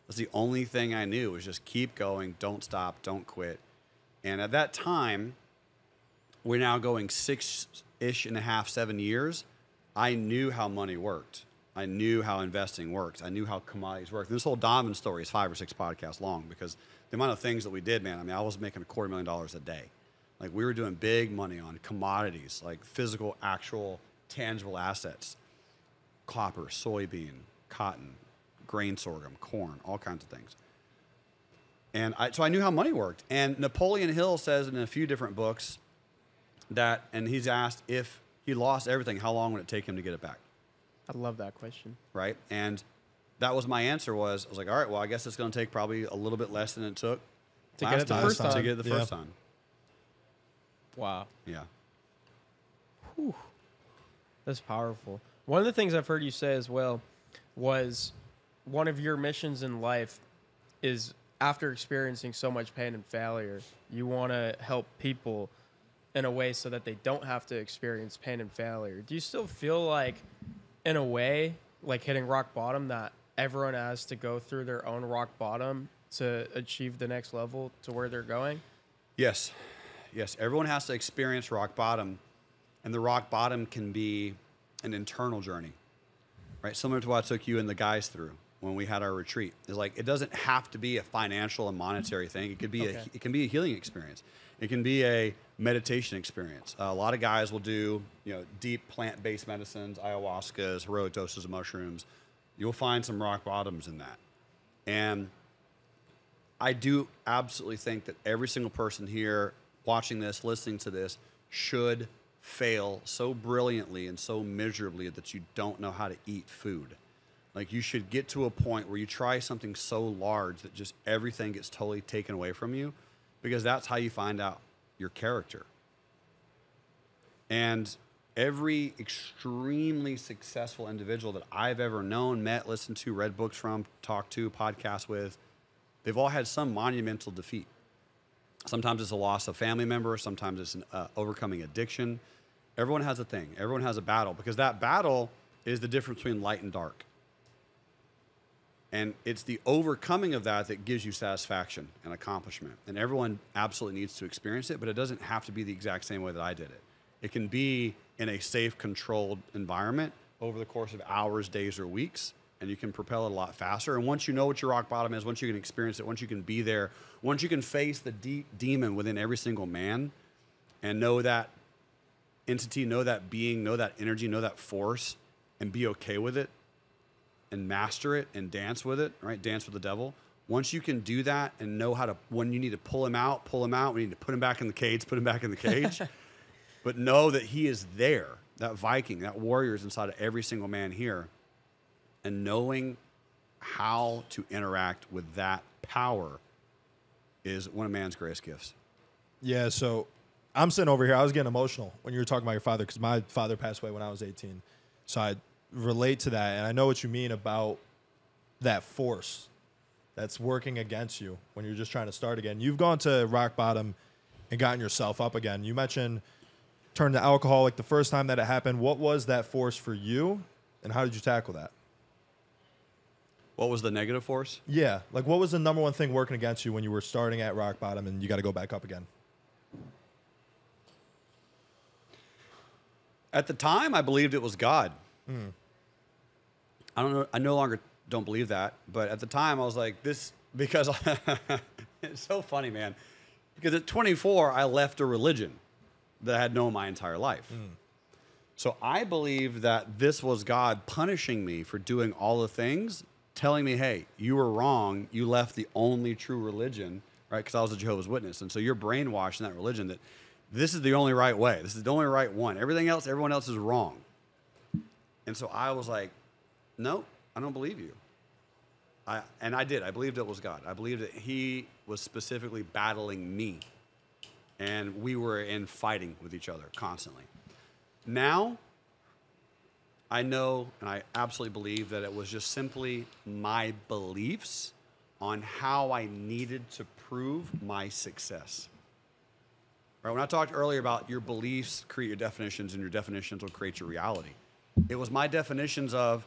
That's the only thing I knew, was just keep going, don't stop, don't quit. And at that time, we're now going 6-ish and a half, 7 years. I knew how money worked. I knew how investing worked. I knew how commodities worked. This whole Donovan story is 5 or 6 podcasts long because the amount of things that we did, man, I mean, I was making $250,000 a day. Like, we were doing big money on commodities, like physical, actual, tangible assets. Copper, soybean, cotton, grain sorghum, corn, all kinds of things. And so I knew how money worked. And Napoleon Hill says in a few different books that, and he's asked if he lost everything, how long would it take him to get it back? I love that question. Right? And that was my answer. I was like, all right, well, I guess it's going to take probably a little bit less than it took To get it the first time. To get it the first time. Wow. Yeah. Whew. That's powerful. One of the things I've heard you say as well was one of your missions in life is, after experiencing so much pain and failure, you want to help people in a way so that they don't have to experience pain and failure. Do you still feel like, in a way, like hitting rock bottom, that everyone has to go through their own rock bottom to achieve the next level to where they're going? Yes. Yes. Everyone has to experience rock bottom, and the rock bottom can be an internal journey, right? Similar to what I took you and the guys through when we had our retreat. It's like, it doesn't have to be a financial and monetary thing. It could be it can be a healing experience. It can be a meditation experience. A lot of guys will do, deep plant-based medicines, ayahuascas, heroic doses of mushrooms. You'll find some rock bottoms in that. And I do absolutely think that every single person here watching this, listening to this, should fail so brilliantly and so miserably that you don't know how to eat food. Like, you should get to a point where you try something so large that just everything gets totally taken away from you, because that's how you find out your character. And every extremely successful individual that I've ever known, met, listened to, read books from, talked to, podcast with, they've all had some monumental defeat. Sometimes it's a loss of a family member. Sometimes it's an overcoming addiction. Everyone has a thing. Everyone has a battle, because that battle is the difference between light and dark. And it's the overcoming of that that gives you satisfaction and accomplishment. And everyone absolutely needs to experience it, but it doesn't have to be the exact same way that I did it. It can be in a safe, controlled environment over the course of hours, days, or weeks, and you can propel it a lot faster. And once you know what your rock bottom is, once you can experience it, once you can be there, once you can face the deep demon within every single man and know that entity, know that being, know that energy, know that force, and be okay with it, and master it and dance with it, right? Dance with the devil. Once you can do that and know how to, when you need to pull him out, we need to put him back in the cage, put him back in the cage. But know that he is there, that Viking, that warrior is inside of every single man here. And knowing how to interact with that power is one of man's greatest gifts. Yeah, so I'm sitting over here. I was getting emotional when you were talking about your father, because my father passed away when I was 18. So I relate to that, and I know what you mean about that force that's working against you when you're just trying to start again. You've gone to rock bottom and gotten yourself up again. You mentioned turned to alcoholic the first time that it happened. What was that force for you, and how did you tackle that? What was the negative force? Yeah, like what was the number one thing working against you when you were starting at rock bottom and you got to go back up again? At the time, I believed it was God. I don't know. I no longer don't believe that, but at the time, I was like, this, because it's so funny, man. Because at 24, I left a religion that I had known my entire life. So I believed that this was God punishing me for doing all the things, telling me, hey, you were wrong. You left the only true religion, right? Because I was a Jehovah's Witness. And so you're brainwashed in that religion that this is the only right way. This is the only right one. Everything else, everyone else is wrong. And so I was like, no, I don't believe you. And I did. I believed it was God. I believed that he was specifically battling me. And we were in fighting with each other constantly. Now, I know and I absolutely believe that it was just simply my beliefs on how I needed to prove my success. Right, when I talked earlier about your beliefs create your definitions and your definitions will create your reality. It was my definitions of,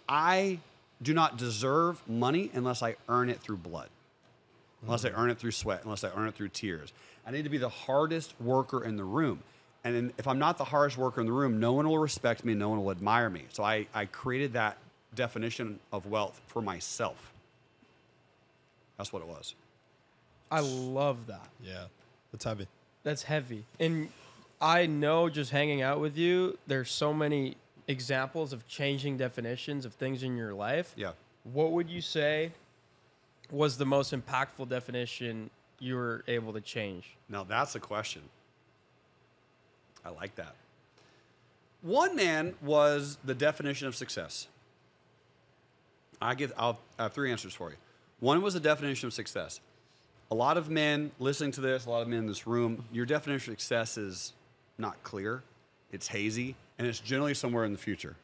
I do not deserve money unless I earn it through blood, unless I earn it through sweat, unless I earn it through tears. I need to be the hardest worker in the room. And if I'm not the hardest worker in the room, no one will respect me, no one will admire me. So I created that definition of wealth for myself. That's what it was. I love that. Yeah, that's heavy. That's heavy. And I know just hanging out with you, there's so many examples of changing definitions of things in your life. Yeah. What would you say was the most impactful definition you were able to change? Now that's a question. I like that. One man was the definition of success. I have three answers for you. One was the definition of success. A lot of men listening to this, a lot of men in this room, your definition of success is not clear. It's hazy, and it's generally somewhere in the future.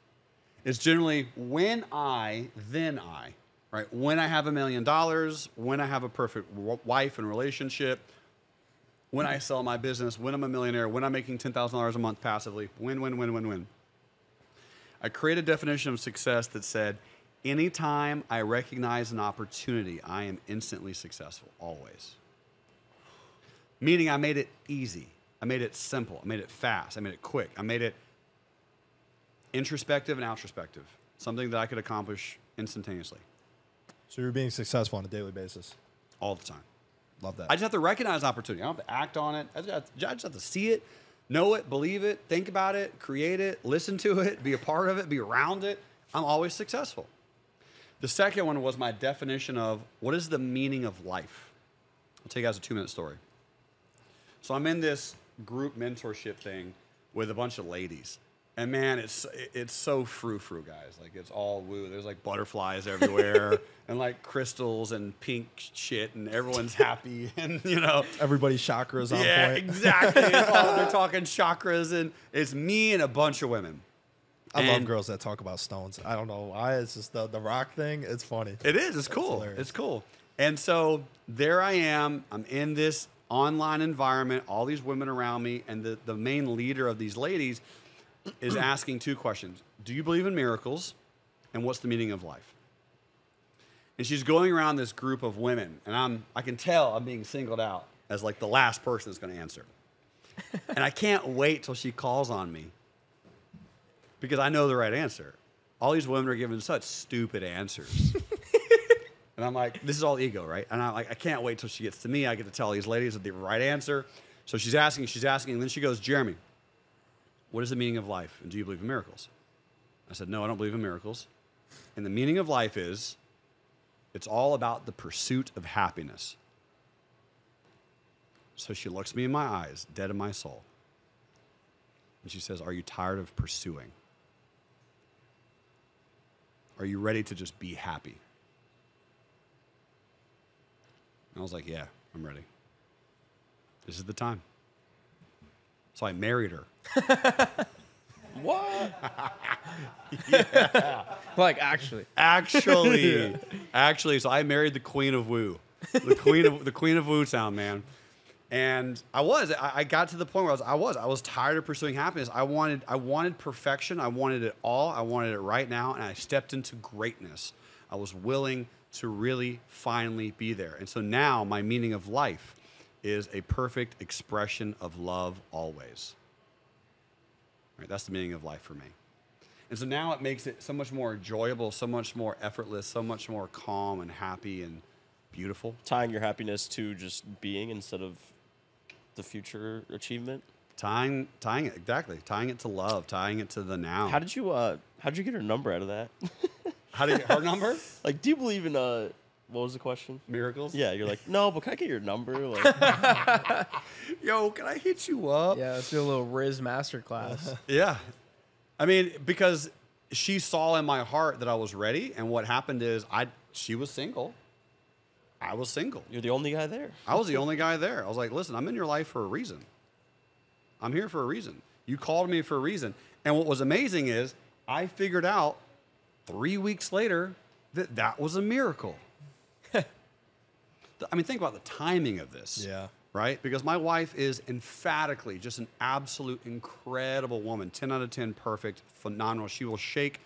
It's generally when I, then I, right? When I have $1 million, when I have a perfect wife and relationship, when I sell my business, when I'm a millionaire, when I'm making $10,000 a month passively, when. I created a definition of success that said, anytime I recognize an opportunity, I am instantly successful, always. Meaning I made it easy. I made it simple. I made it fast. I made it quick. I made it introspective and outrospective, something that I could accomplish instantaneously. So you're being successful on a daily basis. All the time. Love that. I just have to recognize opportunity. I don't have to act on it. I just have to see it, know it, believe it, think about it, create it, listen to it, be a part of it, be around it. I'm always successful. The second one was my definition of what is the meaning of life. I'll tell you guys a 2-minute story. So I'm in this group mentorship thing with a bunch of ladies. And man, it's so frou-frou, guys. Like, it's all woo. There's like butterflies everywhere and like crystals and pink shit, and everyone's happy. And, you know, everybody's chakras on point. Yeah, exactly. They're talking chakras, and it's me and a bunch of women. I love girls that talk about stones. I don't know why. It's just the rock thing. It's funny. It is. It's cool. It's cool. And so there I am. I'm in this online environment, all these women around me, and the main leader of these ladies is asking 2 questions. Do you believe in miracles? And what's the meaning of life? And she's going around this group of women, and I can tell I'm being singled out as like the last person that's going to answer. And I can't wait till she calls on me because I know the right answer. All these women are giving such stupid answers. And I'm like, this is all ego, right? And I'm like, I can't wait till she gets to me. I get to tell these ladies the right answer. So she's asking, and then she goes, Jerremy, what is the meaning of life? And do you believe in miracles? I said, no, I don't believe in miracles. And the meaning of life is, it's all about the pursuit of happiness. So she looks me in my eyes, dead in my soul. And she says, are you tired of pursuing? Are you ready to just be happy? And I was like, yeah, I'm ready. This is the time. So I married her. What? Yeah. Like, actually. Actually, so I married the Queen of Woo, the Queen of Woo Town, man. And I got to the point where I was tired of pursuing happiness. I wanted perfection. I wanted it all. I wanted it right now. And I stepped into greatness. I was willing to really finally be there. And so now my meaning of life is a perfect expression of love always. Right? That's the meaning of life for me. And so now it makes it so much more enjoyable, so much more effortless, so much more calm and happy and beautiful. Tying your happiness to just being instead of the future achievement. Tying it to love, tying it to the now. How did you get her number out of that? How do you get her number? Like, do you believe in what was the question? Miracles? Yeah, you're like, no, but can I get your number? Like, Yo, can I hit you up? Yeah, let's do a little Riz masterclass. Yeah. I mean, because she saw in my heart that I was ready, and what happened is she was single. I was single. you're the only guy there. I was the only guy there. I was like, listen, I'm in your life for a reason. I'm here for a reason. You called me for a reason. And what was amazing is I figured out 3 weeks later that was a miracle. I mean, think about the timing of this. Yeah. Right? Because my wife is emphatically just an absolute incredible woman. 10 out of 10, perfect, phenomenal. She will shake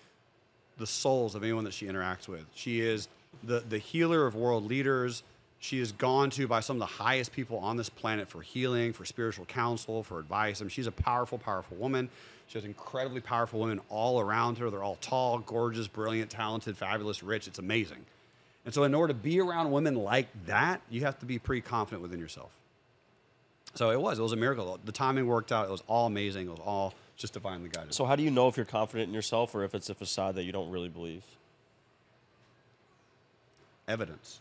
the souls of anyone that she interacts with. She is the healer of world leaders. She is gone to by some of the highest people on this planet for healing, for spiritual counsel, for advice. I mean, she's a powerful, powerful woman. She has incredibly powerful women all around her. They're all tall, gorgeous, brilliant, talented, fabulous, rich. It's amazing. And so in order to be around women like that, you have to be pretty confident within yourself. So it was a miracle. The timing worked out. It was all amazing. It was all just divinely guided. So how do you know if you're confident in yourself or if it's a facade that you don't really believe? Evidence.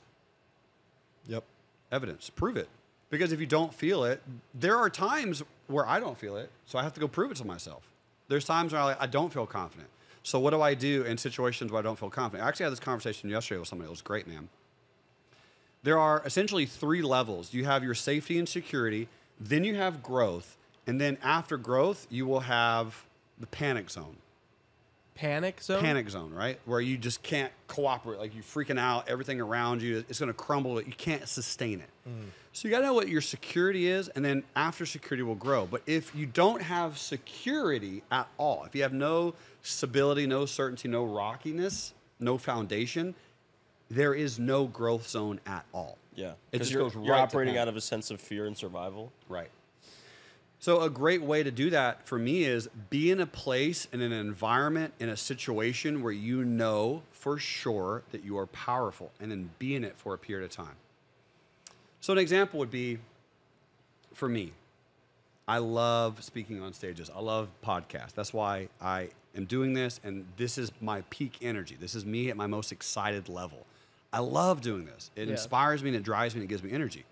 Yep. Evidence. Prove it. Because if you don't feel it, there are times where I don't feel it, so I have to go prove it to myself. There's times where I don't feel confident. So what do I do in situations where I don't feel confident? I actually had this conversation yesterday with somebody. It was great, man. There are essentially 3 levels. You have your safety and security, then you have growth, and then after growth, you will have the panic zone. Panic zone? Panic zone, right? Where you just can't cooperate. Like you're freaking out, everything around you, it's going to crumble. You can't sustain it. So you got to know what your security is, and then after security will grow. But if you don't have security at all, if you have no stability, no certainty, no rockiness, no foundation, there is no growth zone at all. Yeah. It Because just you're goes right to operating panic. out of a sense of fear and survival. Right. So a great way to do that for me is be in a place, in an environment, in a situation where you know for sure that you are powerful, and then be in it for a period of time. So an example would be, for me, I love speaking on stages. I love podcasts. That's why I am doing this, and this is my peak energy. This is me at my most excited level. I love doing this. It inspires me, and it drives me, and it gives me energy.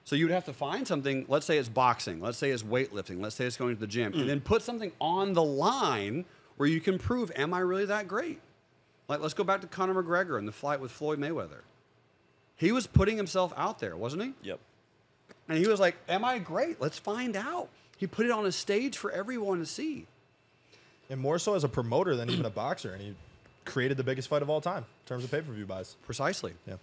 So you would have to find something, let's say it's boxing, let's say it's weightlifting, let's say it's going to the gym, and then put something on the line where you can prove, am I really that great? Like, let's go back to Conor McGregor and the fight with Floyd Mayweather. He was putting himself out there, wasn't he? Yep. And he was like, am I great? Let's find out. He put it on a stage for everyone to see. And more so as a promoter than even a boxer. And he created the biggest fight of all time in terms of pay-per-view buys. Precisely. Yeah.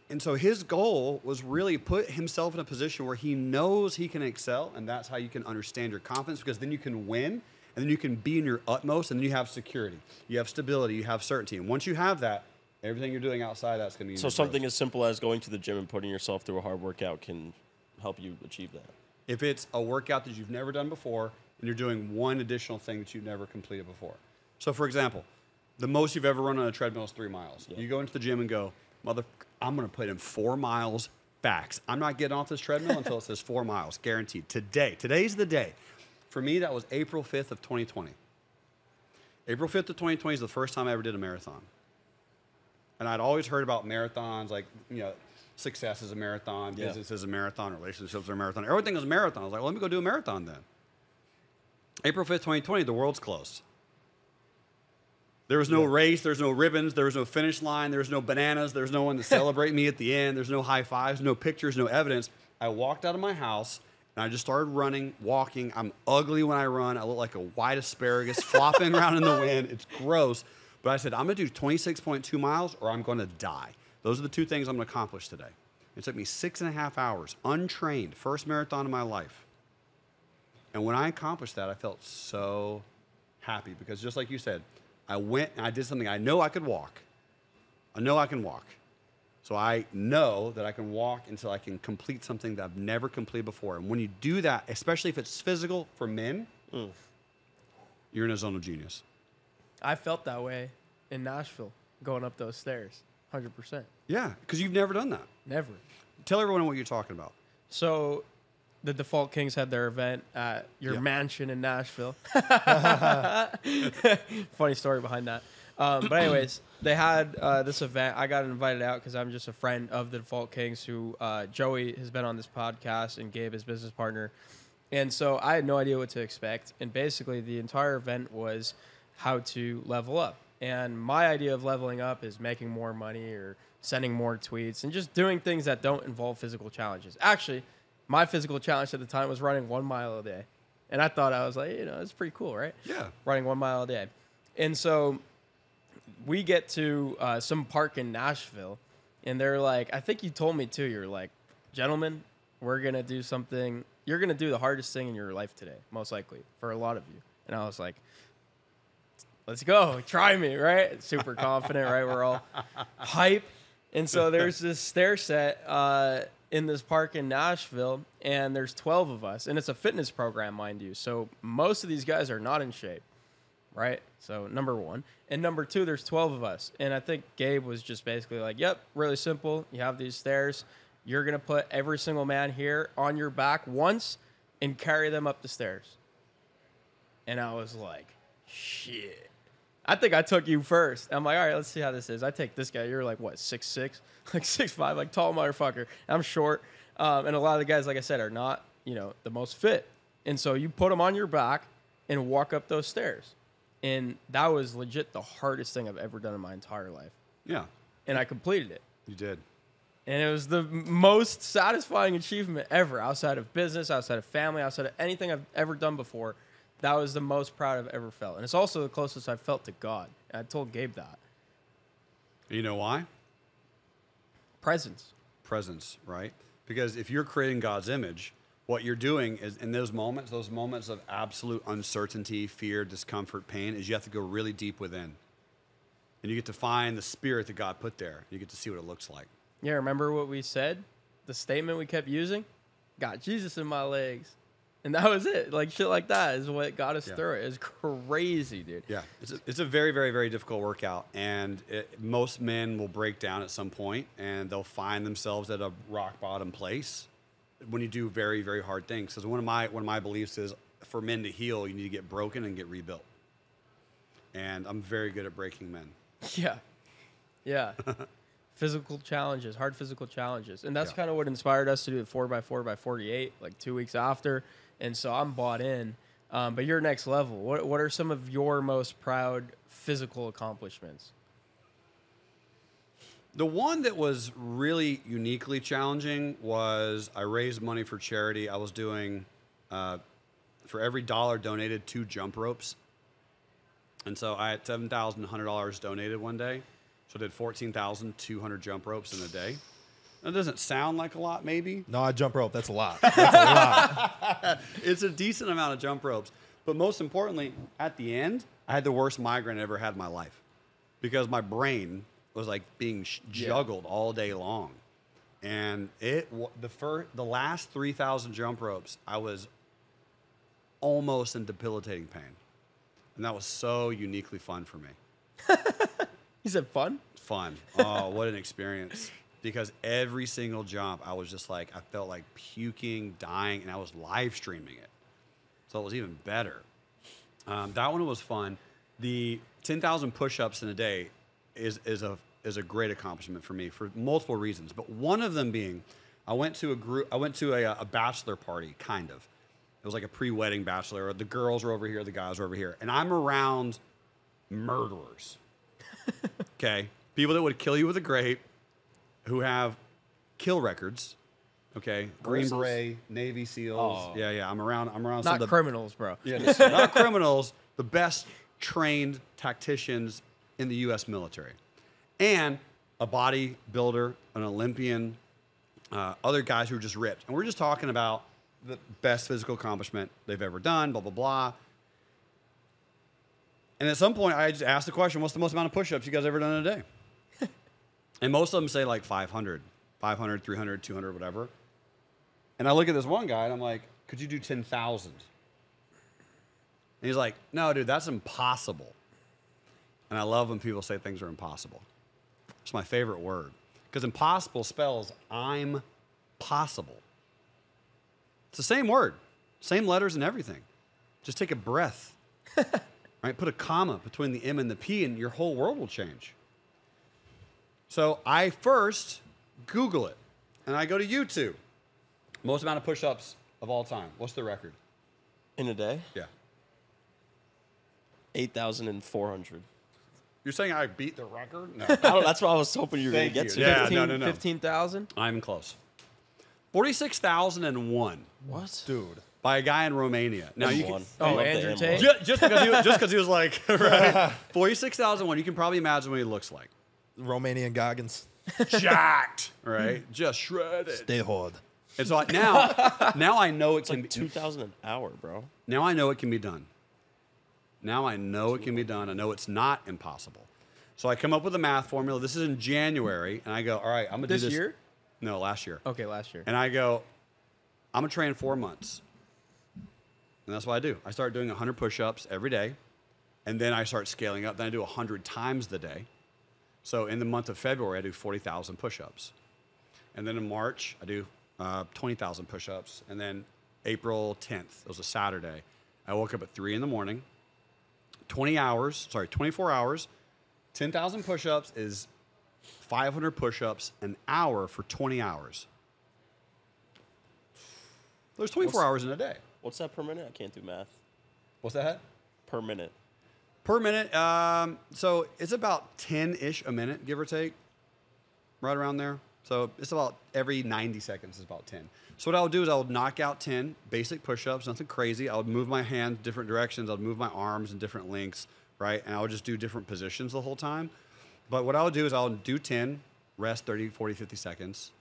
And so his goal was really put himself in a position where he knows he can excel, and that's how you can understand your confidence, because then you can win, and then you can be in your utmost, and then you have security. You have stability. You have certainty. And once you have that, everything you're doing outside that's going to be So something as simple as going to the gym and putting yourself through a hard workout can help you achieve that. If it's a workout that you've never done before, and you're doing one additional thing that you've never completed before. So, for example, the most you've ever run on a treadmill is 3 miles. Yeah. You go into the gym and go, I'm going to put in 4 miles facts. I'm not getting off this treadmill until it says 4 miles, guaranteed. Today's the day. For me, that was April 5th of 2020. April 5th of 2020 is the first time I ever did a marathon. And I'd always heard about marathons, like, success is a marathon, business is a marathon, relationships are a marathon. Everything is a marathon. I was like, well, let me go do a marathon then. April 5th, 2020, the world's closed. There was no race, there's no ribbons, there was no finish line, there was no bananas, there's no one to celebrate me at the end, there's no high fives, no pictures, no evidence. I walked out of my house, and I just started running, walking. I'm ugly when I run. I look like a white asparagus flopping around in the wind. It's gross. But I said, I'm going to do 26.2 miles or I'm going to die. Those are the 2 things I'm going to accomplish today. It took me 6.5 hours, untrained, first marathon of my life. And when I accomplished that, I felt so happy because just like you said, I went and I did something I know I could walk. I know I can walk. So I know that I can walk until I can complete something that I've never completed before. And when you do that, especially if it's physical for men, you're in a zone of genius. I felt that way in Nashville going up those stairs, 100%. Yeah, because you've never done that. Never. Tell everyone what you're talking about. So the Default Kings had their event at your mansion in Nashville. Funny story behind that. But anyways, they had this event. I got invited out because I'm just a friend of the Default Kings who Joey has been on this podcast and Gabe, his business partner. And so I had no idea what to expect. And basically the entire event was how to level up. And my idea of leveling up is making more money or sending more tweets and just doing things that don't involve physical challenges. Actually, my physical challenge at the time was running 1 mile a day. And I thought, I was like, it's pretty cool, right? Yeah. Running 1 mile a day. And so we get to some park in Nashville, and they're like, I think you told me too, you're like, gentlemen, we're going to do something. You're going to do the hardest thing in your life today, most likely, for a lot of you. And I was like, let's go. Try me, right? Super confident, right? We're all hype. And so there's this stair set in this park in Nashville, and there's 12 of us. And it's a fitness program, mind you. So most of these guys are not in shape, right? So number one. And number two, there's 12 of us. And I think Gabe was just basically like, yep, really simple. You have these stairs. You're going to put every single man here on your back once and carry them up the stairs. And I was like, shit. I think I took you first. I'm like, all right, let's see how this is. I take this guy. You're like, what, 6'6"? Like 6'5", like tall motherfucker. I'm short. And a lot of the guys, like I said, are not, the most fit. And so you put them on your back and walk up those stairs. And that was legit the hardest thing I've ever done in my entire life. Yeah. And I completed it. You did. And it was the most satisfying achievement ever, outside of business, outside of family, outside of anything I've ever done before. That was the most proud I've ever felt. And it's also the closest I've felt to God. And I told Gabe that. You know why? Presence, right? Because if you're creating God's image, what you're doing is in those moments of absolute uncertainty, fear, discomfort, pain, is you have to go really deep within. And you get to find the spirit that God put there. You get to see what it looks like. Yeah, remember what we said? The statement we kept using? Got Jesus in my legs. And that was it. Like, shit like that is what got us through it. It's crazy, dude. Yeah. It's a very, very, very difficult workout. And most men will break down at some point, and they'll find themselves at a rock bottom place when you do very, very hard things. Because one of my beliefs is for men to heal, you need to get broken and get rebuilt. And I'm very good at breaking men. Yeah. Yeah. Physical challenges, hard physical challenges. And that's kind of what inspired us to do the 4x4x48, like 2 weeks after. And so I'm bought in. But you're next level. What are some of your most proud physical accomplishments? The one that was really uniquely challenging was I raised money for charity. I was doing, for every $1 donated, 2 jump ropes. And so I had $7,100 donated one day. So I did 14,200 jump ropes in a day. That doesn't sound like a lot, maybe. No, I jump rope. That's a lot. That's a lot. It's a decent amount of jump ropes. But most importantly, at the end, I had the worst migraine I ever had in my life because my brain was like being juggled all day long. And the last 3,000 jump ropes, I was almost in debilitating pain. And that was so uniquely fun for me. You said fun? Fun. Oh, what an experience. Because every single jump, I was just like, I felt like puking, dying, and I was live streaming it. So it was even better. That one was fun. The 10,000 push-ups in a day is a great accomplishment for me for multiple reasons. But one of them being, I went to a bachelor party, kind of. It was like a pre-wedding bachelor. The girls were over here, the guys were over here. And I'm around murderers. Okay? People that would kill you with a grape, who have kill records. Okay? Green Beret, Navy SEALs. Oh. Yeah. I'm around not some of the criminals, bro. Yeah, not criminals, the best trained tacticians in the U.S. military. And a bodybuilder, an Olympian, other guys who are just ripped. And we're just talking about the best physical accomplishment they've ever done, blah, blah, blah. And at some point, I just asked the question, what's the most amount of push-ups you guys ever done in a day? And most of them say like 500, 300, 200, whatever. And I look at this one guy, and I'm like, could you do 10,000? And he's like, no, dude, that's impossible. And I love when people say things are impossible. It's my favorite word. Because impossible spells I'm possible. It's the same word, same letters and everything. Just take a breath. Right? Put a comma between the M and the P, and your whole world will change. So I first Google it, and I go to YouTube. Most amount of push-ups of all time. What's the record? In a day? Yeah. 8,400. You're saying I beat the record? No. That's what I was hoping you were going to Thank get you. to. Yeah. 15, no. 15,000? I'm close. 46,001 What? Dude. by a guy in Romania. Now you M1. can, I Oh, love the Andrew M1. Tate? just because he was like right, 46,001. You can probably imagine what he looks like. Romanian Goggins. Jacked, right? Just shredded. Stay hard. And so now I know it It's can like be. 2,000 an hour, bro. Now I know it can be done. Now I know it can be done. I know it's not impossible. So I come up with a math formula. This is in January, and I go, all right, I'm gonna do This this year? No, last year. Okay, last year. And I go, I'm gonna train 4 months. And that's what I do. I start doing 100 push-ups every day, and then I start scaling up. Then I do 100 times the day. So in the month of February, I do 40,000 push-ups. And then in March, I do 20,000 push-ups. And then April 10th, it was a Saturday, I woke up at 3 in the morning, 24 hours, 10,000 push-ups is 500 push-ups an hour for 20 hours. There's 24 hours in a day. What's that per minute? I can't do math. What's that? Per minute. Per minute, so it's about 10-ish a minute, give or take, right around there. So it's about every 90 seconds is about 10. So what I would do is I would knock out 10 basic push-ups, nothing crazy. I would move my hands different directions. I would move my arms in different lengths, right? And I would just do different positions the whole time. But what I would do is I would do 10, rest 30, 40, 50 seconds,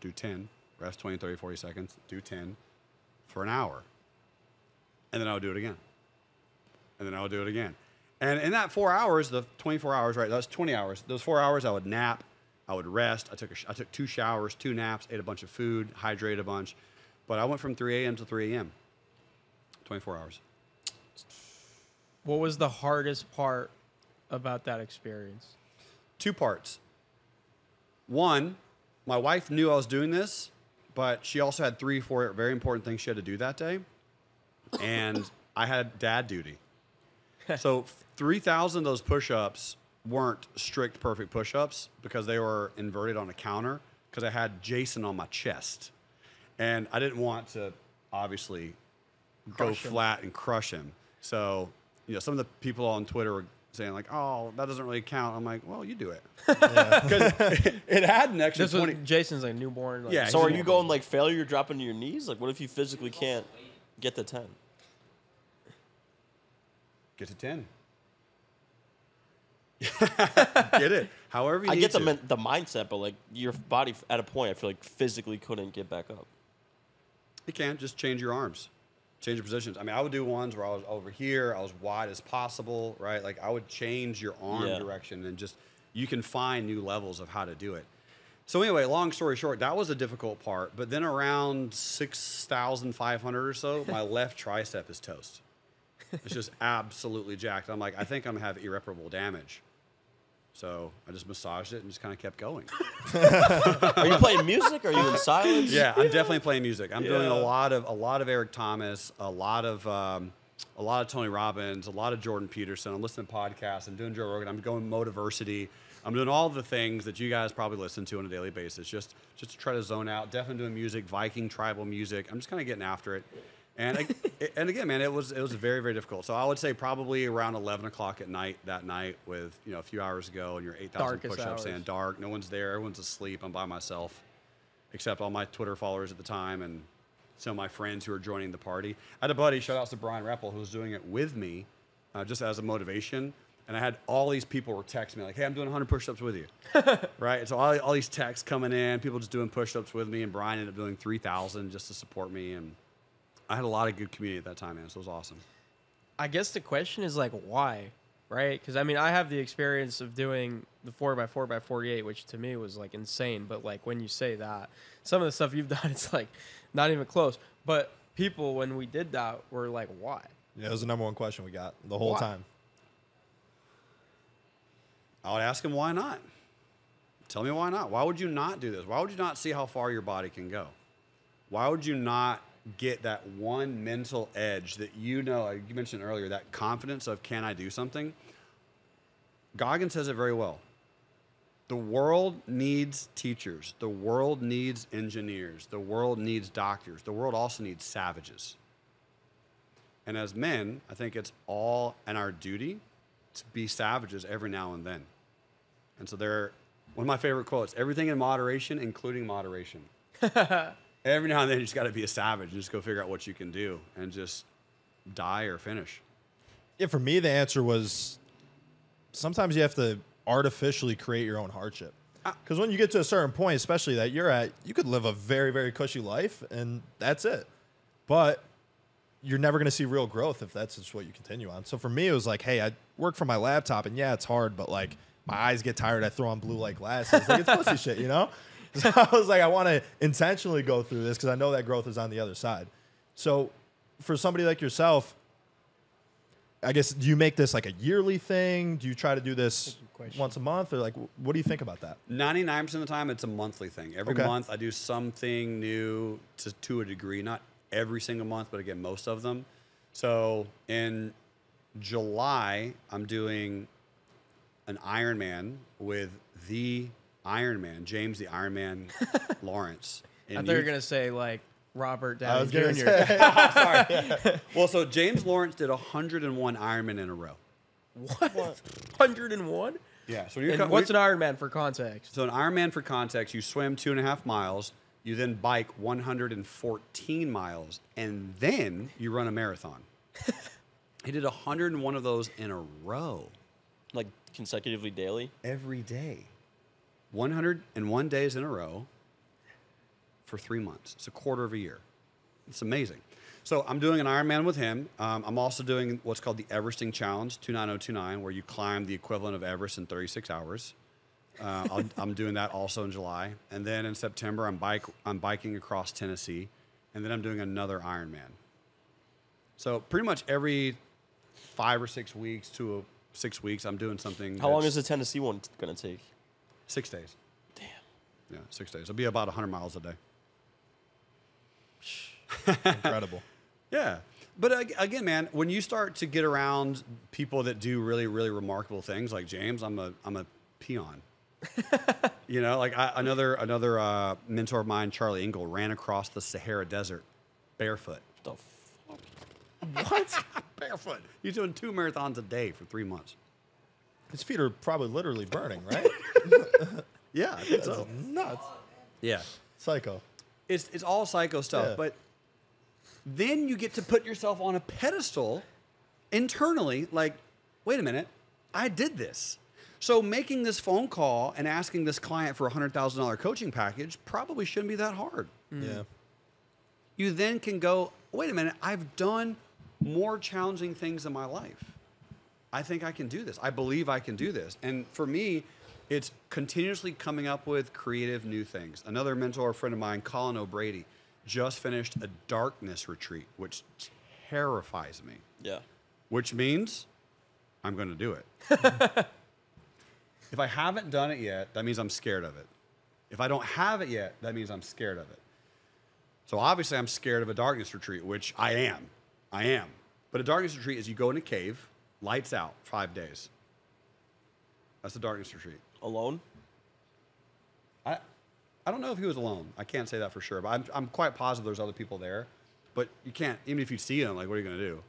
do 10, rest 20, 30, 40 seconds, do 10 for an hour. And then I would do it again. And then I would do it again. And in that 4 hours, the 24 hours, right, that's 20 hours. Those 4 hours, I would nap, I would rest. I took 2 showers, 2 naps, ate a bunch of food, hydrated a bunch. But I went from 3 a.m. to 3 a.m., 24 hours. What was the hardest part about that experience? 2 parts. One, my wife knew I was doing this, but she also had 3 or 4 very important things she had to do that day. And I had dad duty. So 3,000 of those push-ups weren't strict perfect push-ups because they were inverted on a counter because I had Jason on my chest. And I didn't want to obviously go flat and crush him. So, some of the people on Twitter were saying like, oh, that doesn't really count. I'm like, well, you do it. Because it had an extra This was 20. Jason's like newborn. Like, Yeah. So are you going like failure, you're dropping to your knees? Like what if you physically can't get to 10? Get to 10. Get it. However you I need get to. the mindset, but like your body at a point, I feel like physically couldn't get back up. You can just change your arms, change your positions. I mean, I would do ones where I was over here, I was wide as possible, right? Like I would change your arm direction and just, you can find new levels of how to do it. So anyway, long story short, that was a difficult part. But then around 6,500 or so, my left tricep is toast. It's just absolutely jacked. I'm like, I think I'm gonna have irreparable damage. So I just massaged it and just kind of kept going. Are you playing music? Are you in silence? Yeah, I'm definitely playing music. I'm doing a lot of Eric Thomas, a lot of Tony Robbins, a lot of Jordan Peterson. I'm listening to podcasts. I'm doing Joe Rogan. I'm going Motiversity. I'm doing all the things that you guys probably listen to on a daily basis, just to try to zone out. Definitely doing music, Viking tribal music. I'm just kind of getting after it. And again, man, it was very, very difficult. So I would say probably around 11 o'clock at night that night with, a few hours ago and your 8,000 Darkest push-ups hours. and dark. No one's there. Everyone's asleep. I'm by myself, except all my Twitter followers at the time and some of my friends who are joining the party. I had a buddy, shout out to Brian Rappel, who was doing it with me just as a motivation. And I had all these people were texting me like, hey, I'm doing 100 push-ups with you. Right? And so all these texts coming in, people just doing push-ups with me. And Brian ended up doing 3,000 just to support me. And I had a lot of good community at that time, man. So it was awesome. I guess the question is like, why? Right? Because, I mean, I have the experience of doing the 4x4x48, which to me was like insane. But like when you say that, some of the stuff you've done, it's like not even close. But people, when we did that, were like, why? Yeah, it was the number one question we got the whole time. I would ask him, why not? Tell me why not. Why would you not do this? Why would you not see how far your body can go? Why would you not get that one mental edge that you know, like you mentioned earlier, that confidence of, can I do something? Goggins says it very well. The world needs teachers. The world needs engineers. The world needs doctors. The world also needs savages. And as men, I think it's all in our duty to be savages every now and then. And so one of my favorite quotes, everything in moderation, including moderation. Every now and then you just got to be a savage and just go figure out what you can do and just die or finish. Yeah, for me, the answer was sometimes you have to artificially create your own hardship. Because when you get to a certain point, especially that you're at, you could live a very, very cushy life and that's it. But you're never going to see real growth if that's just what you continue on. So for me, it was like, hey, I work from my laptop and yeah, it's hard, but like my eyes get tired. I throw on blue light glasses. Like it's pussy shit, you know? So I was like, I want to intentionally go through this because I know that growth is on the other side. So for somebody like yourself, I guess, do you make this like a yearly thing? Do you try to do this once a month? Or like, what do you think about that? 99% of the time, it's a monthly thing. Every month, I do something new to a degree. Not every single month, but again, most of them. So in July, I'm doing an Ironman with the Ironman, James the Ironman Lawrence. I thought you were going to say like Robert I Downey was Jr. Sorry. Well, so James Lawrence did 101 Ironman in a row. What? 101? Yeah. So And what's an Ironman for context? So an Ironman, for context, you swim 2.5 miles, you then bike 114 miles, and then you run a marathon. He did 101 of those in a row. Like consecutively daily? Every day. 101 days in a row for 3 months. It's a quarter of a year. It's amazing. So I'm doing an Ironman with him. I'm also doing what's called the Everesting Challenge, 29029, where you climb the equivalent of Everest in 36 hours. I'm doing that also in July. And then in September, I'm biking across Tennessee. And then I'm doing another Ironman. So pretty much every 5 or 6 weeks to 6 weeks, I'm doing something. How long is the Tennessee one going to take? 6 days. Damn. Yeah, 6 days. It'll be about 100 miles a day. Incredible. Yeah. But again, man, when you start to get around people that do really, really remarkable things like James, I'm a peon. You know, like another mentor of mine, Charlie Engel, ran across the Sahara Desert barefoot. The fuck? What? Barefoot. He's doing 2 marathons a day for 3 months. His feet are probably literally burning, right? Yeah, I think so. Nuts. Yeah. Psycho. It's all psycho stuff, Yeah. but then you get to put yourself on a pedestal internally, like, wait a minute, I did this. So making this phone call and asking this client for a $100,000 coaching package probably shouldn't be that hard. Yeah. You then can go, wait a minute, I've done more challenging things in my life. I think I can do this. I believe I can do this. And for me, it's continuously coming up with creative new things. Another mentor friend of mine, Colin O'Brady, just finished a darkness retreat, which terrifies me. Yeah. Which means I'm going to do it. If I haven't done it yet, that means I'm scared of it. If I don't have it yet, that means I'm scared of it. So obviously I'm scared of a darkness retreat, which I am. But a darkness retreat is you go in a cave, lights out, 5 days. That's a darkness retreat. Alone? I don't know if he was alone. I can't say that for sure, but I'm quite positive there's other people there. But you can't, even if you see them, like, what are you going to do?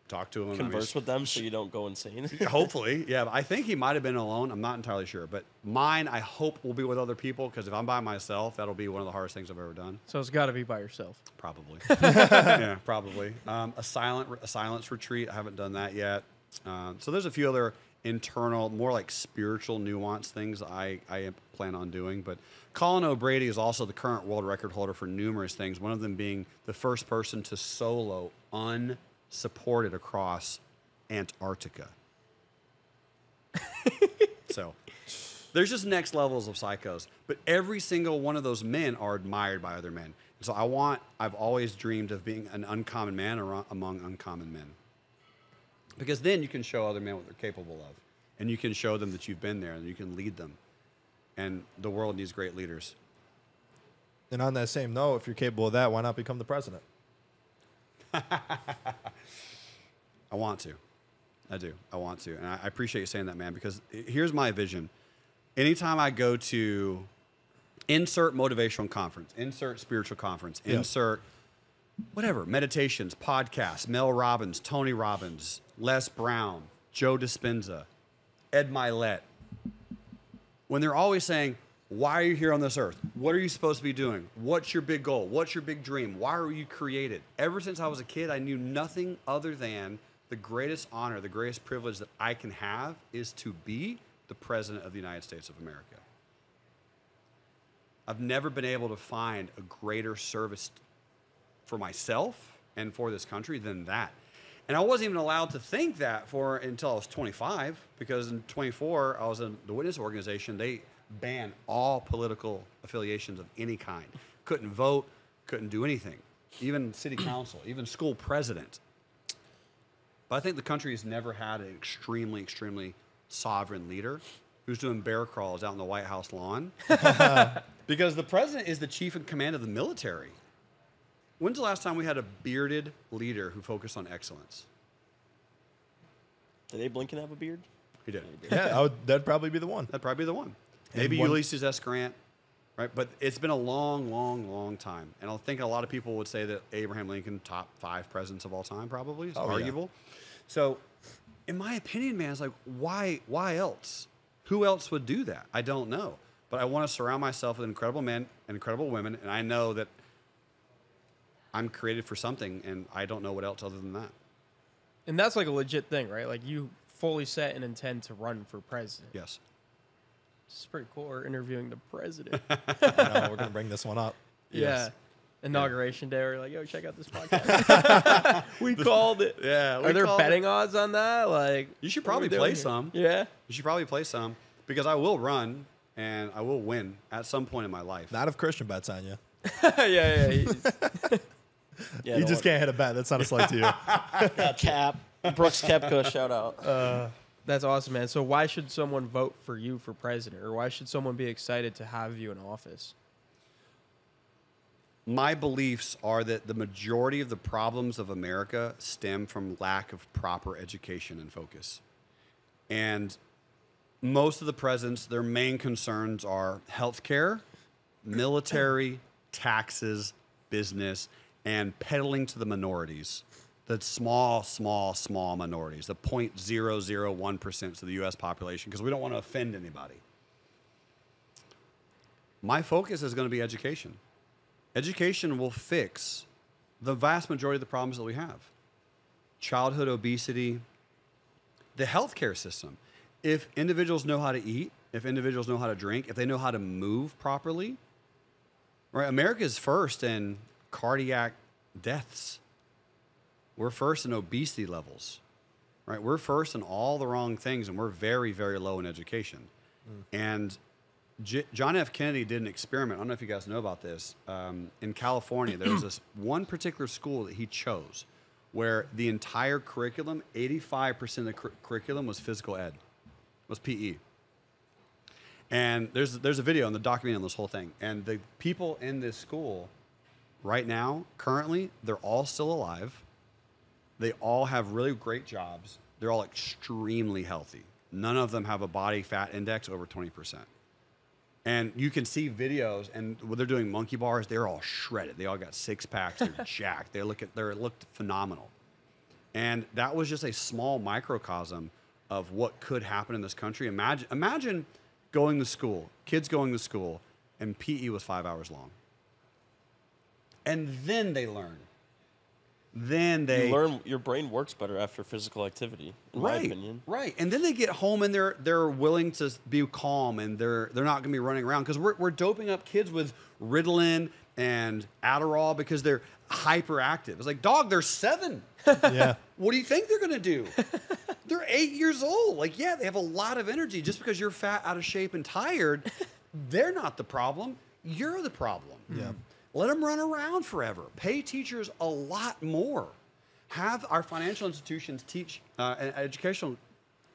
Talk to them? Converse with them so you don't go insane? Hopefully, yeah. But I think he might have been alone. I'm not entirely sure. But mine, I hope, will be with other people, because if I'm by myself, that'll be one of the hardest things I've ever done. So it's got to be by yourself. Probably. Yeah, probably. A silence retreat. I haven't done that yet. So there's a few other internal, more like spiritual nuance things I plan on doing. But Colin O'Brady is also the current world record holder for numerous things, one of them being the first person to solo unsupported across Antarctica. So there's just next levels of psychos. But every single one of those men are admired by other men. So I've always dreamed of being an uncommon man among uncommon men. Because then you can show other men what they're capable of. And you can show them that you've been there and you can lead them. And the world needs great leaders. And on that same note, if you're capable of that, why not become the president? I want to. I do. I want to. And I appreciate you saying that, man, because here's my vision. Anytime I go to insert motivational conference, insert spiritual conference, insert whatever, meditations, podcasts, Mel Robbins, Tony Robbins, Les Brown, Joe Dispenza, Ed Milet, when they're always saying, why are you here on this earth? What are you supposed to be doing? What's your big goal? What's your big dream? Why were you created? Ever since I was a kid, I knew nothing other than the greatest honor, the greatest privilege that I can have is to be the president of the United States of America. I've never been able to find a greater service for myself and for this country than that. And I wasn't even allowed to think that until I was 25, because in 24, I was in the Witness Organization. They banned all political affiliations of any kind. Couldn't vote, couldn't do anything, even city council, even school president. But I think the country has never had an extremely, extremely sovereign leader who's doing bear crawls out on the White House lawn. Because the president is the chief in command of the military. When's the last time we had a bearded leader who focused on excellence? Did Abe Lincoln have a beard? He did. Yeah, that'd probably be the one. That'd probably be the one. Maybe Ulysses S. Grant, right? But it's been a long, long, long time. And I think a lot of people would say that Abraham Lincoln, top 5 presidents of all time, probably. It's arguable. Yeah. So, in my opinion, man, it's like, why else? Who else would do that? I don't know. But I want to surround myself with incredible men and incredible women, and I know that I'm created for something, and I don't know what else other than that. And that's like a legit thing, right? Like you fully set and intend to run for president. Yes. It's pretty cool. We're interviewing the president. We're going to bring this one up. Yeah. Inauguration day, we're like, yo, check out this podcast. We called it. Yeah. Are there betting odds on that? Like, you should probably play some. Yeah. You should probably play some, because I will run and I will win at some point in my life. Not if Christian bets on you. Yeah. You just can't hit a bet. That's not a slight to you. Cap. Brooks Koepka, shout out. That's awesome, man. So why should someone vote for you for president? Or why should someone be excited to have you in office? My beliefs are that the majority of the problems of America stem from lack of proper education and focus. And most of the presidents, their main concerns are healthcare, military, taxes, business, and peddling to the minorities, the small minorities, the 0.001% of the U.S. population, because we don't want to offend anybody. My focus is going to be education. Education will fix the vast majority of the problems that we have. Childhood obesity, the healthcare system. If individuals know how to eat, if individuals know how to drink, if they know how to move properly, right? America is first in cardiac deaths. We're first in obesity levels, right? We're first in all the wrong things, and we're very, very low in education. And John F. Kennedy did an experiment. I don't know if you guys know about this. In California, there was this one particular school that he chose where the entire curriculum, 85% of the curriculum was physical ed, was PE. And there's a video on the documentary on this whole thing. And the people in this school right now, currently, they're all still alive. They all have really great jobs. They're all extremely healthy. None of them have a body fat index over 20%. And you can see videos, and when they're doing monkey bars, they're all shredded. They all got 6-packs. They're jacked. They looked phenomenal. And that was just a small microcosm of what could happen in this country. Imagine going to school, kids going to school, and PE was 5 hours long. And then they learn then they You learn your brain works better after physical activity, in my opinion. Right. And then they get home and they're willing to be calm and they're not going to be running around because we're doping up kids with Ritalin and Adderall because they're hyperactive. It's like, dog, they're 7. Yeah. What do you think they're going to do? They're 8 years old. Like, yeah, they have a lot of energy. Just because you're fat, out of shape, and tired, they're not the problem. You're the problem. Yeah. Let them run around forever. Pay teachers a lot more. Have our financial institutions teach, and educational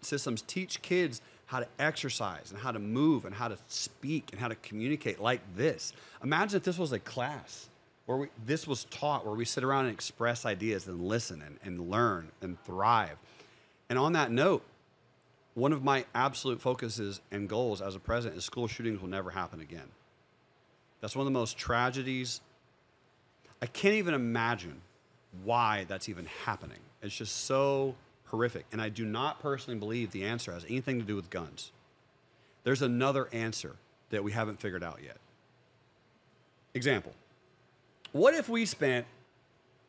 systems teach kids how to exercise and how to move and how to speak and how to communicate like this. Imagine if this was a class where this was taught, where we sit around and express ideas and listen and learn and thrive. And on that note, one of my absolute focuses and goals as a president is school shootings will never happen again. That's one of the most tragedies. I can't even imagine why that's even happening. It's just so horrific. And I do not personally believe the answer has anything to do with guns. There's another answer that we haven't figured out yet. Example. What if we spent,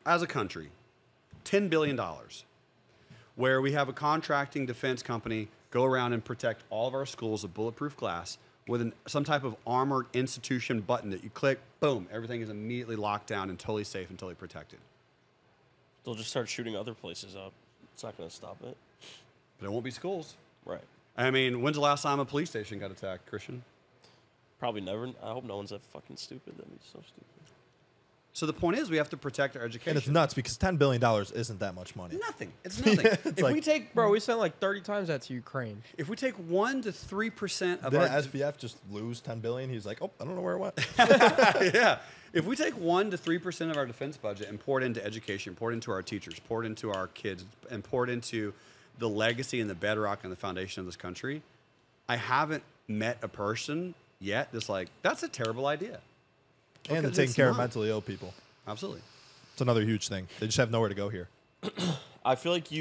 as a country, $10 billion, where we have a contracting defense company go around and protect all of our schools with bulletproof glass with some type of armored institution button that you click, boom, everything is immediately locked down and totally safe and totally protected. They'll just start shooting other places up. It's not going to stop it. But it won't be schools. Right. I mean, when's the last time a police station got attacked, Christian? Probably never. I hope no one's that fucking stupid. That'd be so stupid. So the point is we have to protect our education. And it's nuts because $10 billion isn't that much money. Nothing. It's nothing. If like- we take, Bro, we sent like 30 times that to Ukraine. if we take 1 to 3% of Did our SBF just lose $10 billion? He's like, oh, I don't know where it went. yeah. If we take 1 to 3% of our defense budget and pour it into education, pour it into our teachers, pour it into our kids, and pour it into the legacy and the bedrock and the foundation of this country, I haven't met a person yet that's like, that's a terrible idea. And they're Because taking it's care of not. mentally ill people. Absolutely. It's another huge thing. They just have nowhere to go here. I feel like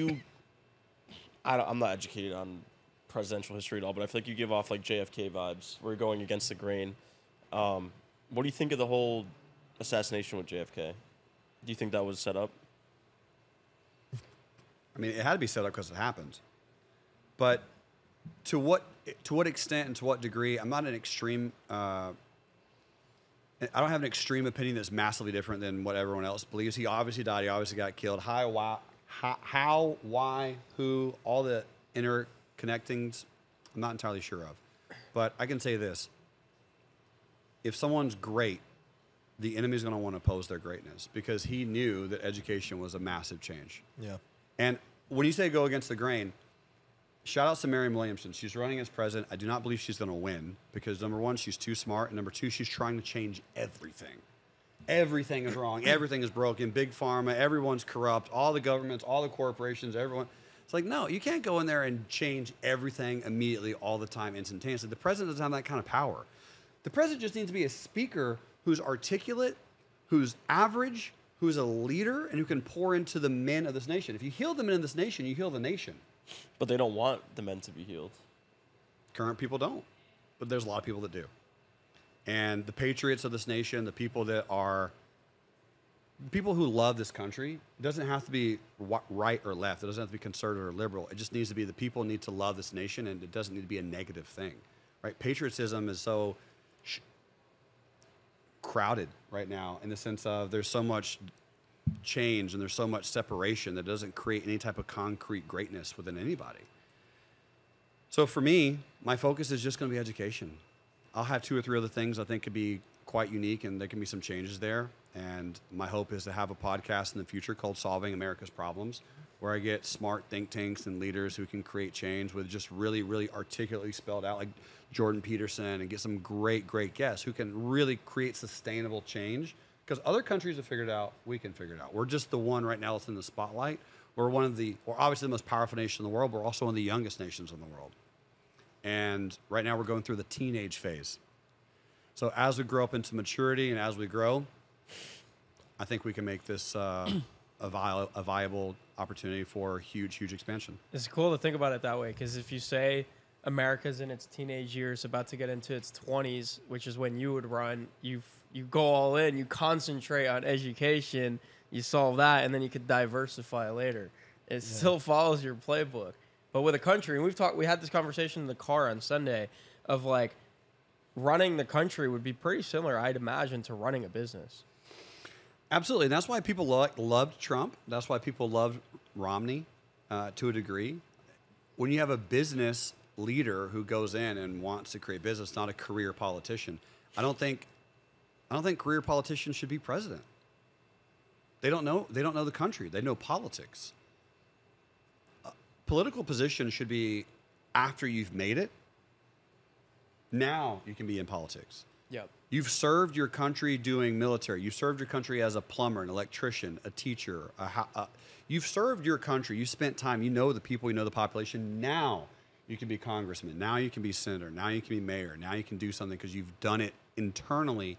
I'm not educated on presidential history at all, but I feel like you give off like JFK vibes. We're going against the grain. What do you think of the whole assassination with JFK? Do you think that was set up? I mean, it had to be set up because it happened. But to what extent and to what degree, I'm not an extreme. I don't have an extreme opinion that's massively different than what everyone else believes. He obviously died. He obviously got killed. How, why, who, all the interconnectings, I'm not entirely sure of. But I can say this. If someone's great, the enemy's going to want to oppose their greatness because he knew that education was a massive change. Yeah. And when you say go against the grain, shout out to Marianne Williamson. She's running as president. I do not believe she's going to win because, number one, she's too smart. And number two, she's trying to change everything. Everything is wrong. Everything is broken. Big pharma, everyone's corrupt. All the governments, all the corporations, everyone. It's like, no, you can't go in there and change everything immediately all the time instantaneously. The president doesn't have that kind of power. The president just needs to be a speaker who's articulate, who's average, who's a leader, and who can pour into the men of this nation. If you heal the men of this nation, you heal the nation. But they don't want the men to be healed. Current people don't, but there's a lot of people that do. And the patriots of this nation, the people that are, people who love this country, it doesn't have to be right or left. It doesn't have to be conservative or liberal. It just needs to be the people need to love this nation, and it doesn't need to be a negative thing, right? Patriotism is so crowded right now in the sense of there's so much change and there's so much separation that doesn't create any type of concrete greatness within anybody. So for me, my focus is just going to be education. I'll have 2 or 3 other things I think could be quite unique and there can be some changes there. And my hope is to have a podcast in the future called Solving America's Problems, where I get smart think tanks and leaders who can create change with just really, really articulately spelled out, like Jordan Peterson, and get some great, great guests who can really create sustainable change. Because other countries have figured it out, we can figure it out. We're just the one right now that's in the spotlight. We're obviously the most powerful nation in the world, but we're also one of the youngest nations in the world. And right now we're going through the teenage phase. So as we grow up into maturity and as we grow, I think we can make this a viable opportunity for huge, huge expansion. It's cool to think about it that way because if you say America's in its teenage years, about to get into its 20s, which is when you would run, you go all in, you concentrate on education You solve that, and then you could diversify later. It still follows your playbook. But with a country, and we had this conversation in the car on Sunday of like running the country would be pretty similar, I'd imagine, to running a business. Absolutely. And that's why people loved Trump. That's why people loved Romney to a degree. When you have a business leader who goes in and wants to create business, not a career politician, I don't think career politicians should be president. They don't know the country. They know politics. Political position should be after you've made it. Now you can be in politics. Yep. You've served your country doing military. You've served your country as a plumber, an electrician, a teacher. You've served your country. You spent time. You know the people. You know the population. Now you can be congressman. Now you can be senator. Now you can be mayor. Now you can do something because you've done it internally,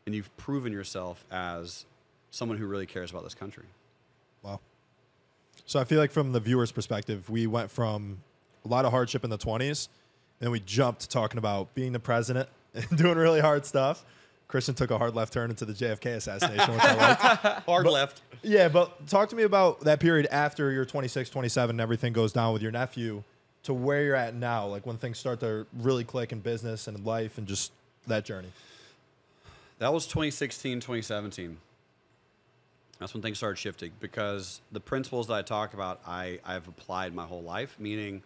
and you've proven yourself as someone who really cares about this country. Wow. So I feel like from the viewer's perspective, we went from a lot of hardship in the 20s, and we jumped to talking about being the president and doing really hard stuff. Christian took a hard left turn into the JFK assassination, which I liked. Left. Yeah, but talk to me about that period after you're 26, 27, and everything goes down with your nephew to where you're at now, like when things start to really click in business and in life and just that journey. That was 2016, 2017. That's when things started shifting because the principles that I talk about, I've applied my whole life, meaning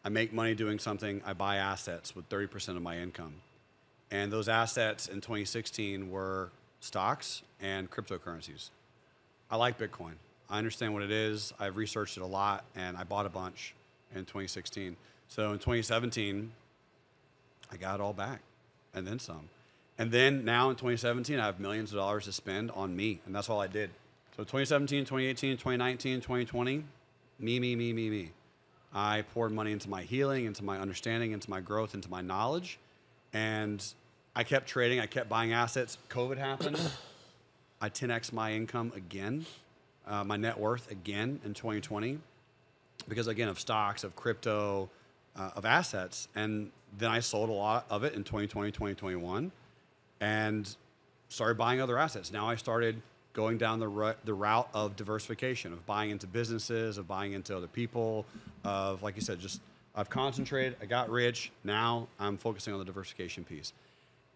I make money doing something, I buy assets with 30% of my income. And those assets in 2016 were stocks and cryptocurrencies. I like Bitcoin. I understand what it is. I've researched it a lot, and I bought a bunch in 2016. So in 2017, I got it all back and then some. And then now in 2017, I have millions of dollars to spend on me, and that's all I did. So 2017, 2018, 2019, 2020, me. I poured money into my healing, into my understanding, into my growth, into my knowledge, and I kept trading. I kept buying assets. COVID happened. I 10x my income again, my net worth again in 2020, because again of stocks, of crypto, of assets, and then I sold a lot of it in 2020, 2021. And started buying other assets. Now I started going down the route of diversification, of buying into businesses, of buying into other people, of, like you said, just I've concentrated, I got rich, now I'm focusing on the diversification piece.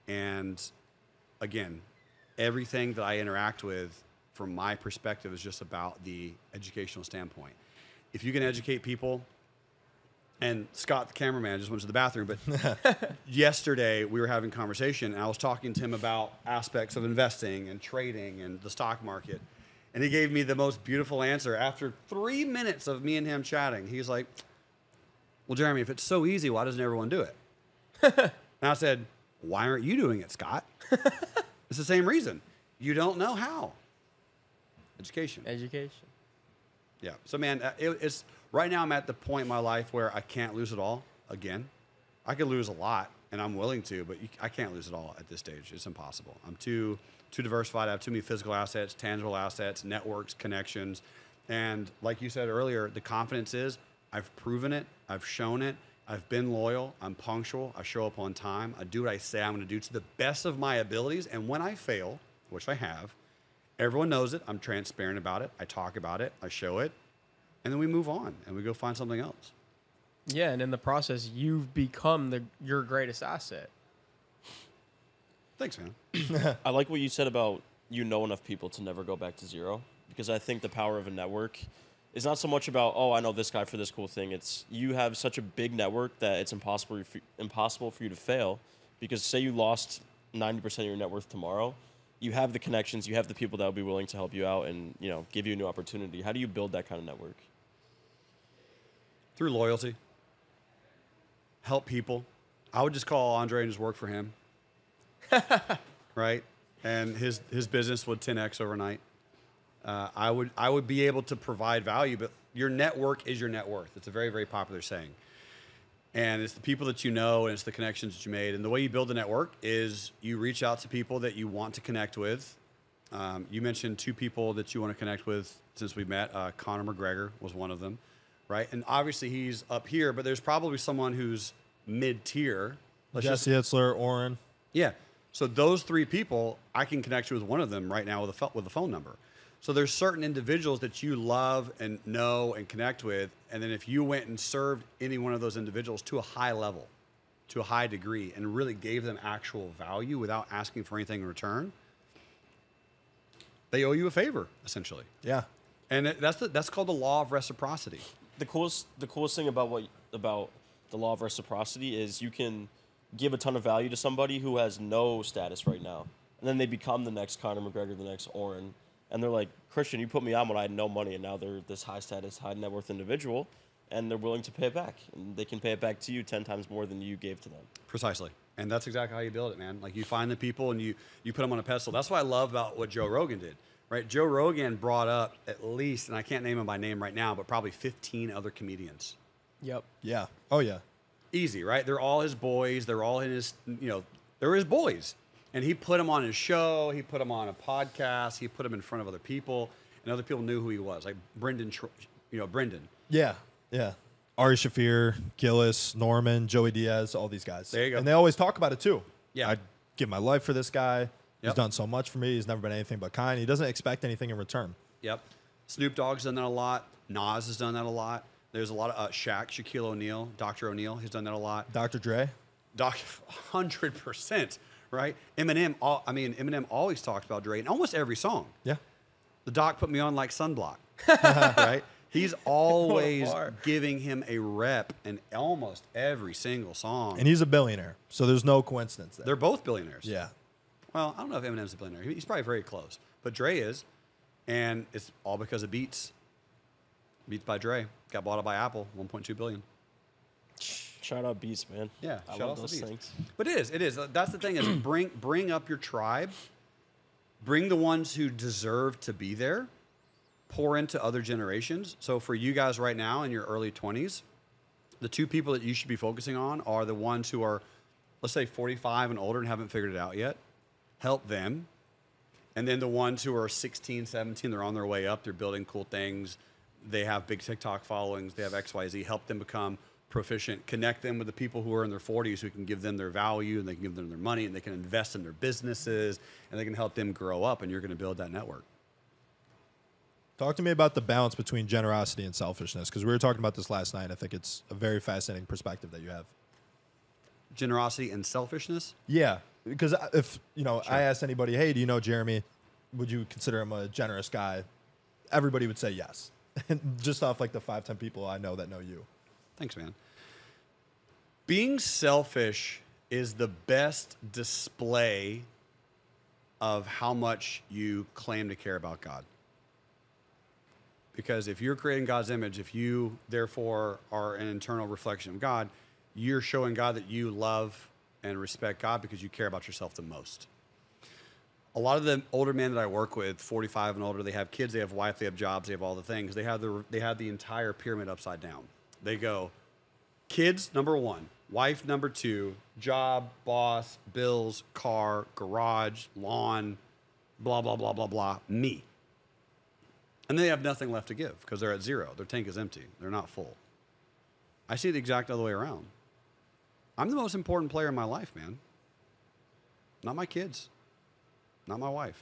And again, everything that I interact with from my perspective is just about the educational standpoint. If you can educate people, and Scott, the cameraman, just went to the bathroom, but yesterday we were having a conversation, and I was talking to him about aspects of investing and trading and the stock market. And he gave me the most beautiful answer. After 3 minutes of me and him chatting, he's like, well, Jeremy, if it's so easy, why doesn't everyone do it? And I said, why aren't you doing it, Scott? It's the same reason. You don't know how. Education. Yeah. So, man, it's right now I'm at the point in my life where I can't lose it all again. I could lose a lot, and I'm willing to, but I can't lose it all at this stage. It's impossible. I'm too diversified. I have too many physical assets, tangible assets, networks, connections. And like you said earlier, the confidence is I've proven it. I've shown it. I've been loyal. I'm punctual. I show up on time. I do what I say I'm going to do to the best of my abilities. And when I fail, which I have, everyone knows it. I'm transparent about it. I talk about it. I show it. And then we move on and we go find something else. Yeah, and in the process, you've become your greatest asset. Thanks, man. I like what you said about you know enough people to never go back to zero, because I think the power of a network is not so much about, oh, I know this guy for this cool thing. It's you have such a big network that it's impossible for you to fail, because say you lost 90% of your net worth tomorrow, you have the connections, you have the people that will be willing to help you out and, you know, give you a new opportunity. How do you build that kind of network? Through loyalty. Help people. I would just call Andre and just work for him. Right? And his business would 10x overnight. I would be able to provide value, but your network is your net worth. It's a very, very popular saying. And it's the people that you know, and it's the connections that you made. And the way you build a network is you reach out to people that you want to connect with. You mentioned two people that you want to connect with since we met. Conor McGregor was one of them, right? And obviously he's up here, but there's probably someone who's mid-tier. Jesse Itzler, Oren. Yeah. So those three people, I can connect you with one of them right now with a phone number. So there's certain individuals that you love and know and connect with, and then if you went and served any one of those individuals to a high level, to a high degree, and really gave them actual value without asking for anything in return, they owe you a favor, essentially. Yeah. And that's called the law of reciprocity. The coolest thing about the law of reciprocity is you can give a ton of value to somebody who has no status right now, and then they become the next Conor McGregor, the next Oren, and they're like, Christian, you put me on when I had no money, and now they're this high status, high net worth individual, and they're willing to pay it back, and they can pay it back to you 10 times more than you gave to them. Precisely. And that's exactly how you build it, man. Like, you find the people and you put them on a pedestal. That's what I love about what Joe Rogan did, right? Joe Rogan brought up at least, and I can't name them by name right now, but probably 15 other comedians. Yep. Yeah. Oh, yeah. Easy, right? They're all his boys. They're all in his, they're his boys. And he put them on his show. He put them on a podcast. He put them in front of other people, and other people knew who he was. Like Brendan. Yeah. Yeah. Ari Shaffir, Gillis, Norman, Joey Diaz, all these guys. There you go. And they always talk about it too. Yeah. I'd give my life for this guy. He's Yep. done so much for me. He's never been anything but kind. He doesn't expect anything in return. Yep. Snoop Dogg's done that a lot. Nas has done that a lot. There's a lot of Shaquille O'Neal, Dr. O'Neal, he's done that a lot. Dr. Dre. 100%, right? Eminem always talks about Dre in almost every song. Yeah. The doc put me on like sunblock, right? He's always bar. giving him a rep in almost every single song. And he's a billionaire, so there's no coincidence there. They're both billionaires. Yeah. Well, I don't know if Eminem's a billionaire. He's probably very close. But Dre is, and it's all because of Beats. Beats by Dre. Got bought up by Apple, $1.2 billion. Shout out Beats, man. Yeah, I shout love out to those Beats. things. But it is. That's the thing is bring up your tribe. Bring the ones who deserve to be there. Pour into other generations. So for you guys right now in your early 20s, the two people that you should be focusing on are the ones who are, let's say, 45 and older and haven't figured it out yet. Help them. And then the ones who are 16, 17, they're on their way up. They're building cool things. They have big TikTok followings. They have XYZ. Help them become proficient. Connect them with the people who are in their 40s who can give them their value, and they can give them their money, and they can invest in their businesses, and they can help them grow up, and you're going to build that network. Talk to me about the balance between generosity and selfishness, because we were talking about this last night. I think it's a very fascinating perspective that you have. Generosity and selfishness? Yeah, because if I asked anybody, hey, do you know Jeremy? Would you consider him a generous guy? Everybody would say yes. Just off like the 5-10 people I know that know you. Thanks, man. Being selfish is the best display of how much you claim to care about God. Because if you're creating God's image, if you therefore are an internal reflection of God, you're showing God that you love and respect God because you care about yourself the most. A lot of the older men that I work with, 45 and older, they have kids, they have wife, they have jobs, they have all the things. They have the entire pyramid upside down. They go, kids, number 1, wife, number 2, job, boss, bills, car, garage, lawn, blah, blah, blah, blah, blah, me. And they have nothing left to give because they're at zero. Their tank is empty. They're not full. I see the exact other way around. I'm the most important player in my life, man. Not my kids. Not my wife.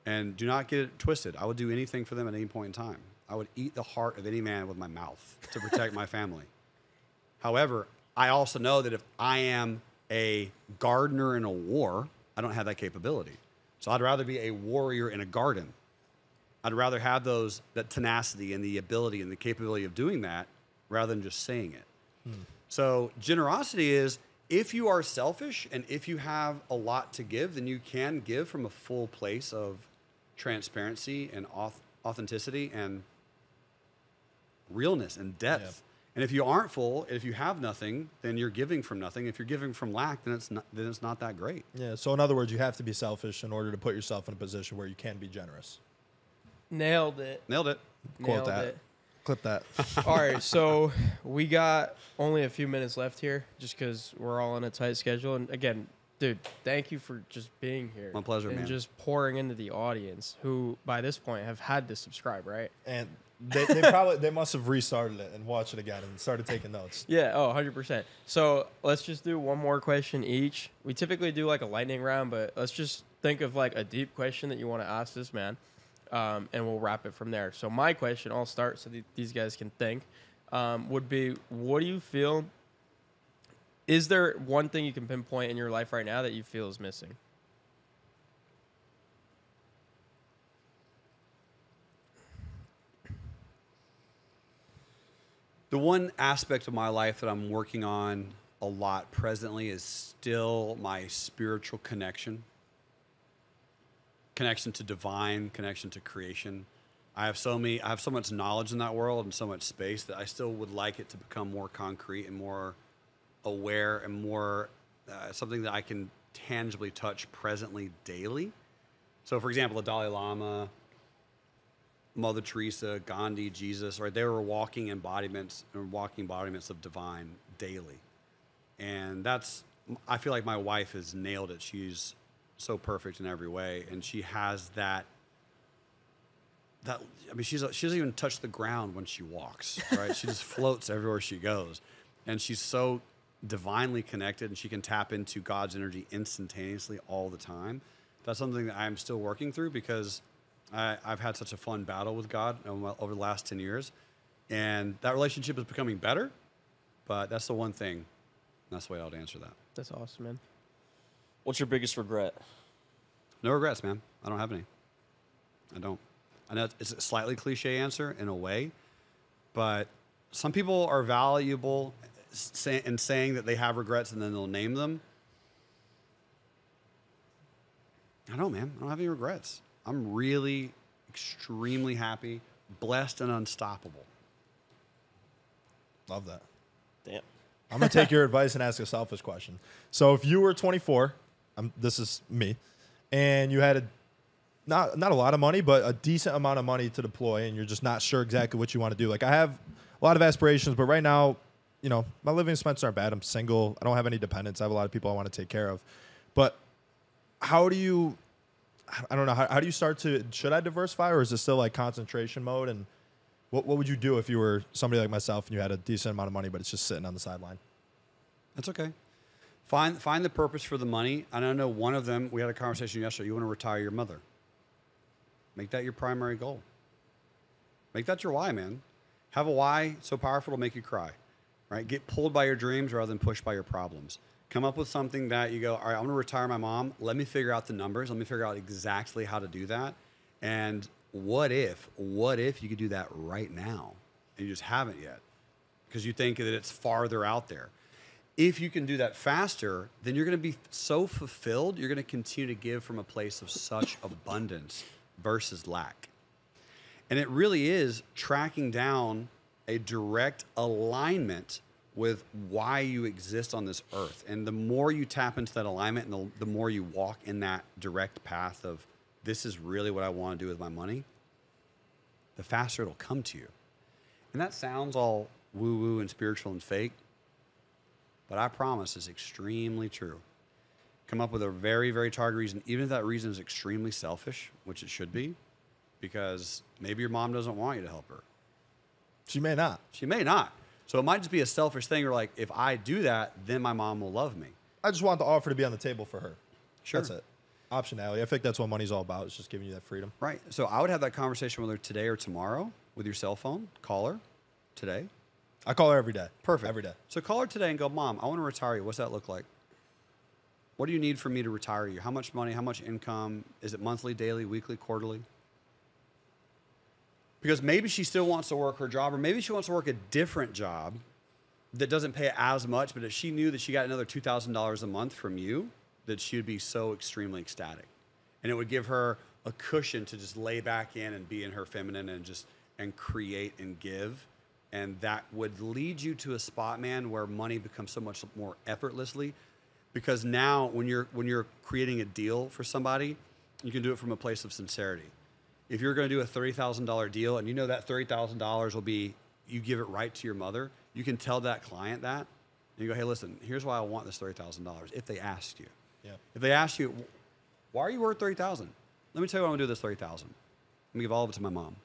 And do not get it twisted. I would do anything for them at any point in time. I would eat the heart of any man with my mouth to protect my family. However, I also know that if I am a gardener in a war, I don't have that capability. So I'd rather be a warrior in a garden. I'd rather have that tenacity and the ability and the capability of doing that rather than just saying it. So generosity is, if you are selfish and if you have a lot to give, then you can give from a full place of transparency and authenticity and realness and depth. Yeah. And if you aren't full, if you have nothing, then you're giving from nothing. If you're giving from lack, then it's not that great. Yeah. So in other words, you have to be selfish in order to put yourself in a position where you can be generous. Nailed it. Nailed it. Quote Nailed that. it. Clip that. All right, so we got only a few minutes left here just because we're all on a tight schedule. And again, dude, thank you for just being here. My pleasure, and man. just pouring into the audience who, by this point, have had to subscribe, right? And they must have restarted it and watched it again and started taking notes. Yeah, 100%. So let's just do one more question each. We typically do like a lightning round, but let's just think of like a deep question that you want to ask this man. and we'll wrap it from there. So my question, I'll start so these guys can think, would be, what do you feel? Is there one thing you can pinpoint in your life right now that you feel is missing? The one aspect of my life that I'm working on a lot presently is still my spiritual connection to divine, connection to creation. I have so much knowledge in that world and so much space that I still would like it to become more concrete and more aware and more something that I can tangibly touch presently daily. So, for example, the Dalai Lama, Mother Teresa, Gandhi, Jesus, right? They were walking embodiments of divine daily. And I feel like my wife has nailed it. She's so perfect in every way. And she has she doesn't even touch the ground when she walks, right? She just floats everywhere she goes. And she's so divinely connected, and she can tap into God's energy instantaneously all the time. That's something that I'm still working through, because I've had such a fun battle with God over the last 10 years. And that relationship is becoming better, but that's the one thing. That's the way I would answer that. That's awesome, man. What's your biggest regret? No regrets, man. I don't have any. I don't. I know it's a slightly cliche answer in a way, but some people are valuable in saying that they have regrets and then they'll name them. I don't, man. I don't have any regrets. I'm really extremely happy, blessed, and unstoppable. Love that. Damn. I'm going to take your advice and ask a selfish question. So if you were 24, this is me, and you had not a lot of money, but a decent amount of money to deploy, and you're just not sure exactly what you want to do. Like, I have a lot of aspirations, but right now, my living expenses aren't bad. I'm single. I don't have any dependents. I have a lot of people I want to take care of. But how do you, I don't know, how do you start to, should I diversify, or is it still like concentration mode? And what would you do if you were somebody like myself and you had a decent amount of money, but it's just sitting on the sideline? That's okay. Find the purpose for the money. And I know one of them, we had a conversation yesterday. You want to retire your mother. Make that your primary goal. Make that your why, man. Have a why so powerful it'll make you cry, right? Get pulled by your dreams rather than pushed by your problems. Come up with something that you go, all right, I'm going to retire my mom. Let me figure out the numbers. Let me figure out exactly how to do that. And what if you could do that right now and you just haven't yet because you think that it's farther out there? If you can do that faster, then you're going to be so fulfilled. You're going to continue to give from a place of such abundance versus lack. And it really is tracking down a direct alignment with why you exist on this earth. And the more you tap into that alignment and the more you walk in that direct path of this is really what I want to do with my money, the faster it'll come to you. And that sounds all woo-woo and spiritual and fake, but I promise it's extremely true. Come up with a very, very target reason, even if that reason is extremely selfish, which it should be, because maybe your mom doesn't want you to help her. She may not. She may not. So it might just be a selfish thing where, like, if I do that, then my mom will love me. I just want the offer to be on the table for her. Sure. That's it. Optionality. I think that's what money's all about. It's just giving you that freedom. Right. So I would have that conversation with her today or tomorrow with your cell phone. Call her today. I call her every day. Perfect. Every day. So call her today and go, Mom, I want to retire you. What's that look like? What do you need for me to retire you? How much money? How much income? Is it monthly, daily, weekly, quarterly? Because maybe she still wants to work her job, or maybe she wants to work a different job that doesn't pay as much, but if she knew that she got another $2,000 a month from you, that she would be so extremely ecstatic. And it would give her a cushion to just lay back in and be in her feminine and create and give. And that would lead you to a spot, man, where money becomes so much more effortlessly. Because now when you're creating a deal for somebody, you can do it from a place of sincerity. If you're going to do a $30,000 deal and you know that $30,000 will be, you give it right to your mother, you can tell that client that. And you go, hey, listen, here's why I want this $30,000 if they asked you. Yeah. If they asked you, why are you worth $30,000? Let me tell you what I'm going to do with this $30,000. I'm going to give all of it to my mom.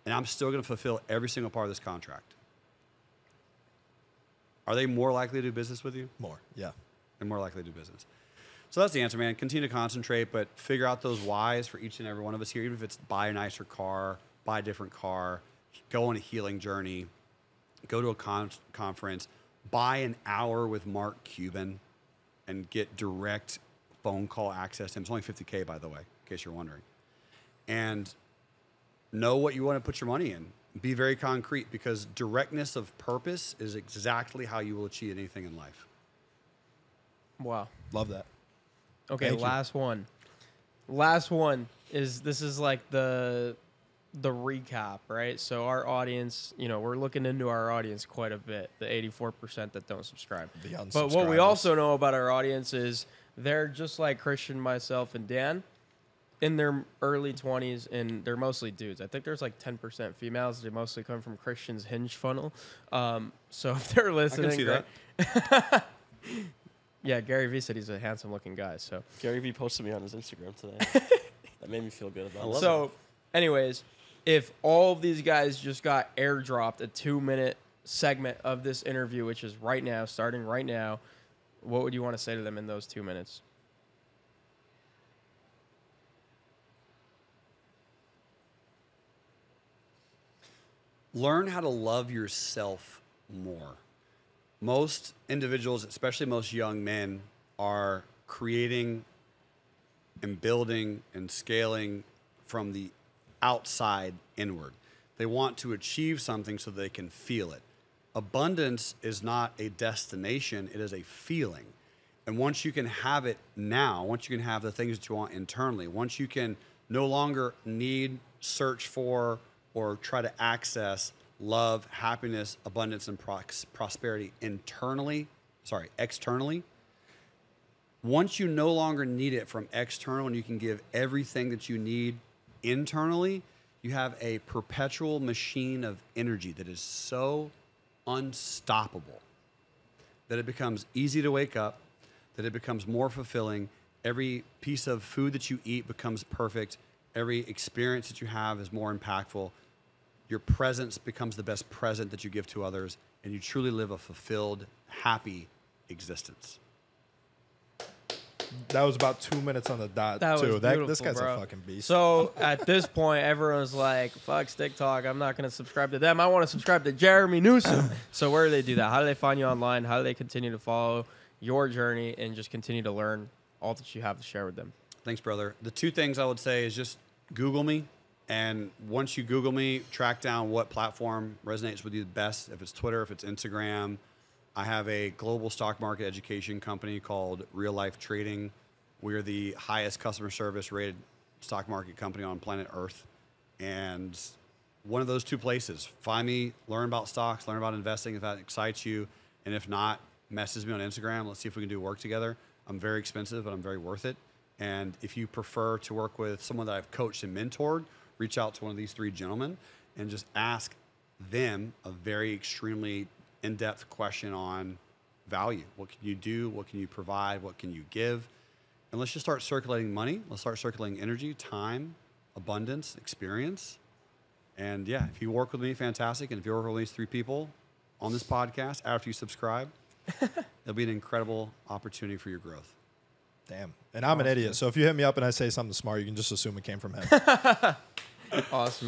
And I'm still going to fulfill every single part of this contract. Are they more likely to do business with you? More. Yeah. They're more likely to do business. So that's the answer, man. Continue to concentrate, but figure out those whys for each and every one of us here. Even if it's buy a nicer car, buy a different car, go on a healing journey, go to a conference, buy an hour with Mark Cuban and get direct phone call access to him. It's only $50K, by the way, in case you're wondering. And know what you want to put your money in. Be very concrete, because directness of purpose is exactly how you will achieve anything in life. Wow. Love that. Okay, Thank you. last one. Last one is, this is like the recap, right? So our audience, you know, we're looking into our audience quite a bit, the 84% that don't subscribe. But what we also know about our audience is they're just like Christian, myself, and Dan, in their early 20s, and they're mostly dudes. I think there's like 10% females. They mostly come from Christian's Hinge funnel. So if they're listening, I can see that. Yeah, Gary Vee said he's a handsome-looking guy. So Gary Vee posted me on his Instagram today. That made me feel good about it. So, anyways, if all of these guys just got airdropped a 2-minute segment of this interview, which is right now, starting right now, what would you want to say to them in those 2 minutes? Learn how to love yourself more. Most individuals, especially most young men, are creating and building and scaling from the outside inward. They want to achieve something so they can feel it. Abundance is not a destination, it is a feeling. And once you can have it now, once you can have the things that you want internally, once you can no longer need, search for, or try to access love, happiness, abundance, and prosperity externally. Once you no longer need it from external and you can give everything that you need internally, you have a perpetual machine of energy that is so unstoppable that it becomes easy to wake up, that it becomes more fulfilling. Every piece of food that you eat becomes perfect. Every experience that you have is more impactful. Your presence becomes the best present that you give to others, and you truly live a fulfilled, happy existence. That was about 2 minutes on the dot, That too. was beautiful, This guy's bro. a fucking beast. So at this point, everyone's like, fuck TikTok. I'm not going to subscribe to them. I want to subscribe to Jerremy Newsome. So where do they do that? How do they find you online? How do they continue to follow your journey and just continue to learn all that you have to share with them? Thanks, brother. The two things I would say is just Google me. And once you Google me, track down what platform resonates with you the best. If it's Twitter, if it's Instagram. I have a global stock market education company called Real Life Trading. We're the highest customer service rated stock market company on planet Earth. And one of those two places, find me, learn about stocks, learn about investing if that excites you. And if not, message me on Instagram. Let's see if we can do work together. I'm very expensive, but I'm very worth it. And if you prefer to work with someone that I've coached and mentored, reach out to one of these three gentlemen and just ask them a very extremely in-depth question on value. What can you do? What can you provide? What can you give? And let's just start circulating money. Let's start circulating energy, time, abundance, experience. And yeah, if you work with me, fantastic. And if you work with these three people on this podcast after you subscribe, it'll be an incredible opportunity for your growth. Damn. And I'm an idiot. So if you hit me up and I say something smart, you can just assume it came from him. Awesome.